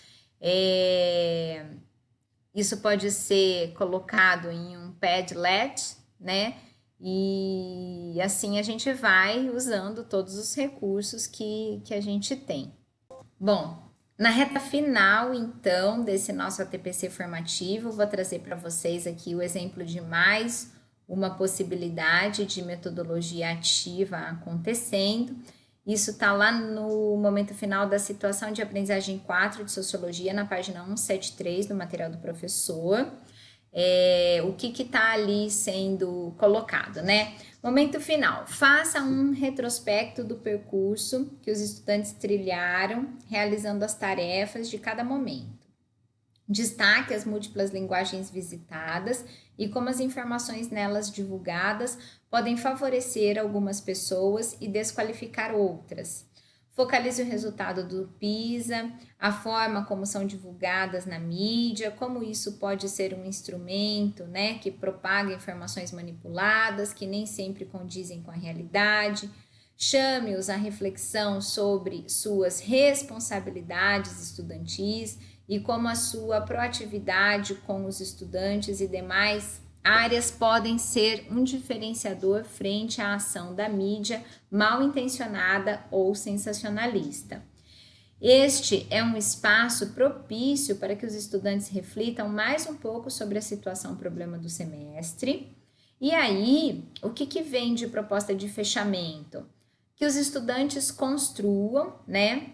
Isso pode ser colocado em um Padlet, né? E assim a gente vai usando todos os recursos que a gente tem. Bom, na reta final, então, desse nosso ATPC formativo, vou trazer para vocês aqui o exemplo de mais uma possibilidade de metodologia ativa acontecendo. Isso está lá no momento final da situação de aprendizagem 4 de Sociologia, na página 173 do material do professor. O que está ali sendo colocado, né? Momento final, faça um retrospecto do percurso que os estudantes trilharam, realizando as tarefas de cada momento. Destaque as múltiplas linguagens visitadas e como as informações nelas divulgadas podem favorecer algumas pessoas e desqualificar outras. Focalize o resultado do PISA, a forma como são divulgadas na mídia, como isso pode ser um instrumento, né, que propaga informações manipuladas, que nem sempre condizem com a realidade. Chame-os à reflexão sobre suas responsabilidades estudantis e como a sua proatividade com os estudantes e demais áreas podem ser um diferenciador frente à ação da mídia mal intencionada ou sensacionalista. Este é um espaço propício para que os estudantes reflitam mais um pouco sobre a situação problema do semestre. E aí, o que vem de proposta de fechamento? Que os estudantes construam, né,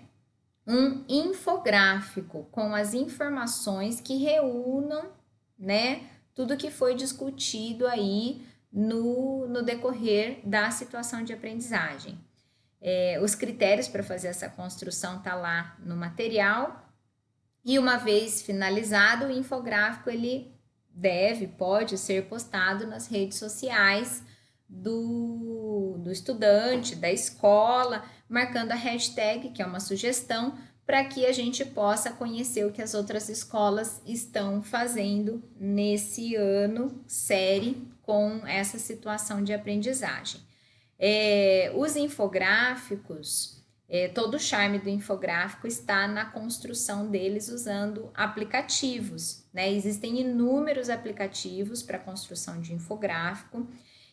um infográfico com as informações que reúnam, né, tudo que foi discutido aí no decorrer da situação de aprendizagem. Os critérios para fazer essa construção tá lá no material, e uma vez finalizado o infográfico, ele pode ser postado nas redes sociais do estudante, da escola, marcando a hashtag, que é uma sugestão, para que a gente possa conhecer o que as outras escolas estão fazendo nesse ano série com essa situação de aprendizagem. Os infográficos, todo o charme do infográfico está na construção deles usando aplicativos, né? Existem inúmeros aplicativos para construção de infográfico.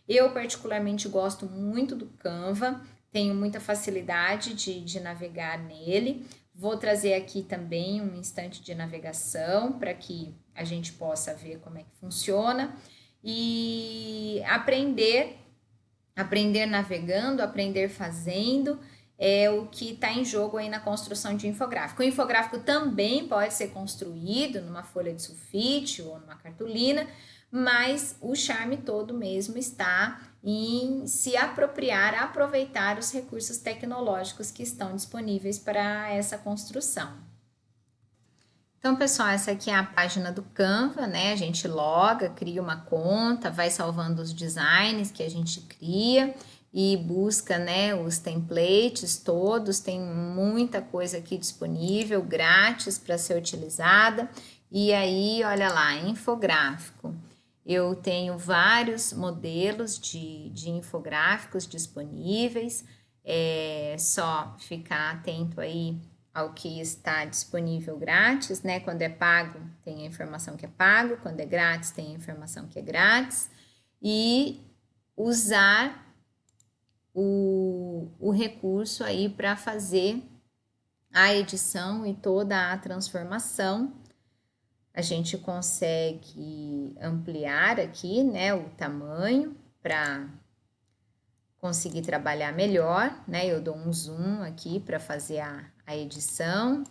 Eu particularmente gosto muito do Canva, tenho muita facilidade de navegar nele. Vou trazer aqui também um instante de navegação para que a gente possa ver como é que funciona e aprender navegando, aprender fazendo é o que está em jogo aí na construção de infográfico. O infográfico também pode ser construído numa folha de sulfite ou numa cartolina, mas o charme todo mesmo está em se aproveitar os recursos tecnológicos que estão disponíveis para essa construção. Então, pessoal, essa aqui é a página do Canva, né? A gente loga, cria uma conta, vai salvando os designs que a gente cria e busca, né, os templates todos. Tem muita coisa aqui disponível, grátis para ser utilizada. E aí, olha lá, infográfico. Eu tenho vários modelos de infográficos disponíveis, é só ficar atento aí ao que está disponível grátis, né? Quando é pago, tem a informação que é pago, quando é grátis, tem a informação que é grátis, e usar o recurso aí para fazer a edição e toda a transformação. A gente consegue ampliar aqui, né, o tamanho para conseguir trabalhar melhor, né? Eu dou um zoom aqui para fazer a edição.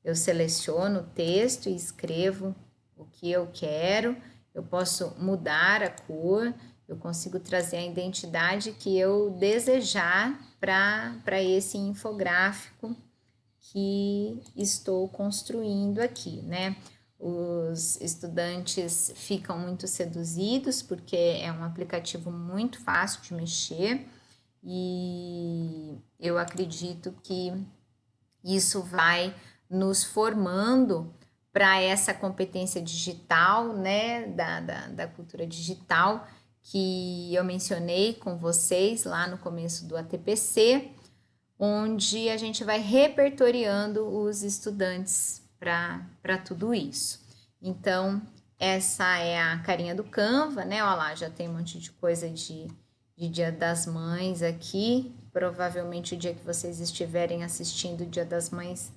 Eu seleciono o texto e escrevo o que eu quero. Eu posso mudar a cor, eu consigo trazer a identidade que eu desejar para esse infográfico que estou construindo aqui, né? Os estudantes ficam muito seduzidos porque é um aplicativo muito fácil de mexer e eu acredito que isso vai nos formando para essa competência digital, né, da cultura digital que eu mencionei com vocês lá no começo do ATPC, onde a gente vai repertoriando os estudantes para tudo isso. Então, essa é a carinha do Canva, né? Olha lá, já tem um monte de coisa de Dia das Mães aqui. Provavelmente o dia que vocês estiverem assistindo o Dia das Mães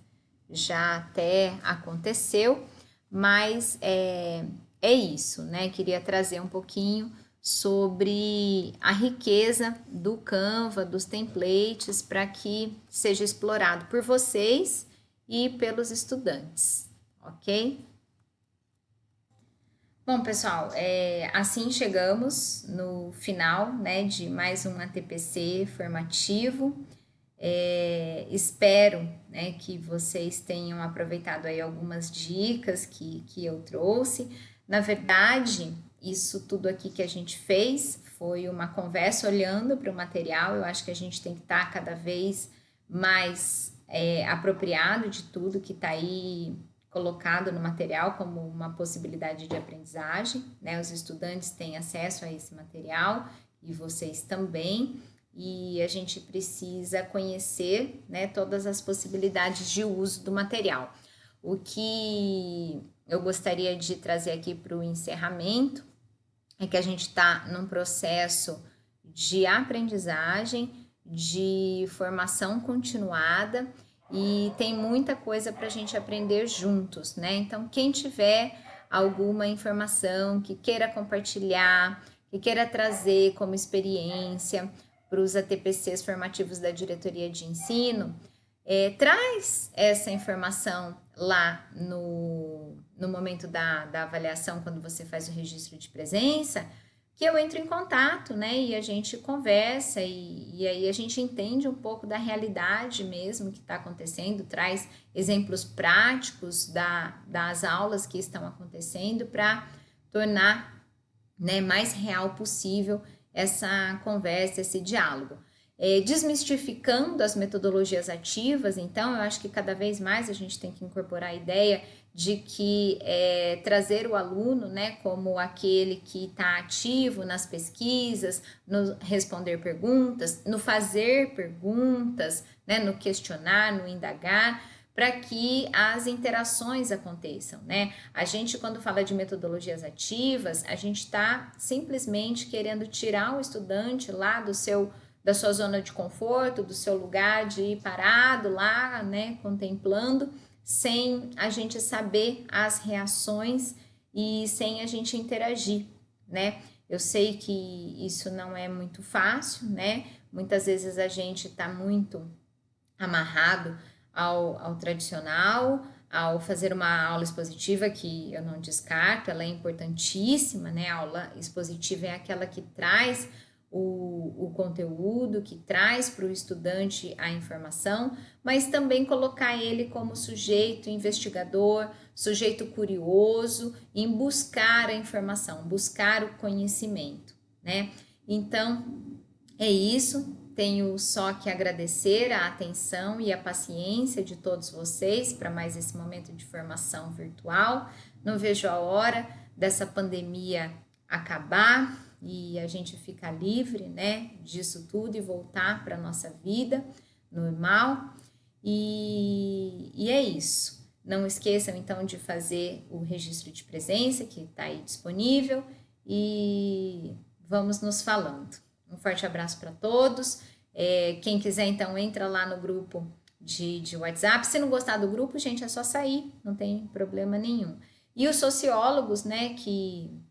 já até aconteceu, mas é isso, né? Queria trazer um pouquinho sobre a riqueza do Canva, dos templates, para que seja explorado por vocês e pelos estudantes, ok? Bom, pessoal, assim chegamos no final, né, de mais um ATPC formativo. Espero, né, que vocês tenham aproveitado aí algumas dicas que eu trouxe. Na verdade, isso tudo aqui que a gente fez foi uma conversa olhando para o material. Eu acho que a gente tem que estar cada vez mais apropriado de tudo que está aí colocado no material como uma possibilidade de aprendizagem, né? Os estudantes têm acesso a esse material e vocês também, e a gente precisa conhecer, né, todas as possibilidades de uso do material. O que eu gostaria de trazer aqui para o encerramento é que a gente está num processo de aprendizagem, de formação continuada, e tem muita coisa para a gente aprender juntos, né? Então, quem tiver alguma informação que queira compartilhar, que queira trazer como experiência para os ATPCs formativos da Diretoria de Ensino, traz essa informação lá no momento da avaliação, quando você faz o registro de presença, que eu entro em contato, né, e a gente conversa, e aí a gente entende um pouco da realidade mesmo que está acontecendo, traz exemplos práticos das aulas que estão acontecendo para tornar, né, mais real possível essa conversa, esse diálogo. Desmistificando as metodologias ativas, então eu acho que cada vez mais a gente tem que incorporar a ideia de que trazer o aluno, né, como aquele que está ativo nas pesquisas, no responder perguntas, no fazer perguntas, né, no questionar, no indagar, para que as interações aconteçam, né? A gente, quando fala de metodologias ativas, a gente está simplesmente querendo tirar o estudante lá da sua zona de conforto, do seu lugar de ir parado lá, né, contemplando, sem a gente saber as reações e sem a gente interagir, né? Eu sei que isso não é muito fácil, né? Muitas vezes a gente está muito amarrado ao tradicional, ao fazer uma aula expositiva, que eu não descarto, ela é importantíssima, né? A aula expositiva é aquela que traz o conteúdo, que traz para o estudante a informação, mas também colocar ele como sujeito investigador, sujeito curioso, em buscar a informação, buscar o conhecimento, né? Então, é isso. Tenho só que agradecer a atenção e a paciência de todos vocês para mais esse momento de formação virtual. Não vejo a hora dessa pandemia acabar e a gente ficar livre, né, disso tudo e voltar para a nossa vida normal. E é isso. Não esqueçam, então, de fazer o registro de presença, que está aí disponível, e vamos nos falando. Um forte abraço para todos. Quem quiser, então, entra lá no grupo de WhatsApp. Se não gostar do grupo, gente, é só sair, não tem problema nenhum. E os sociólogos, né, que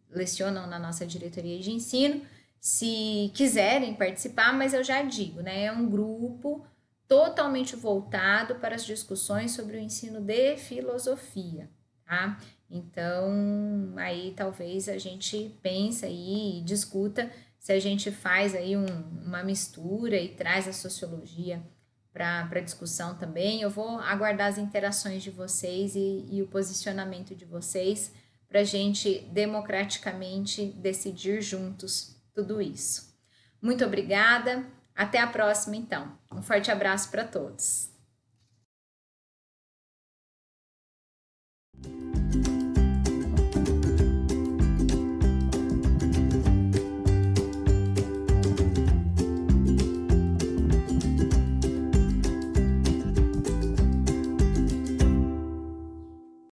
lecionam na nossa diretoria de ensino, se quiserem participar, mas eu já digo, né, é um grupo totalmente voltado para as discussões sobre o ensino de filosofia, tá? Então, aí talvez a gente pense aí e discuta se a gente faz aí uma mistura e traz a sociologia para discussão também. Eu vou aguardar as interações de vocês e o posicionamento de vocês para a gente democraticamente decidir juntos tudo isso. Muito obrigada, até a próxima então. Um forte abraço para todos.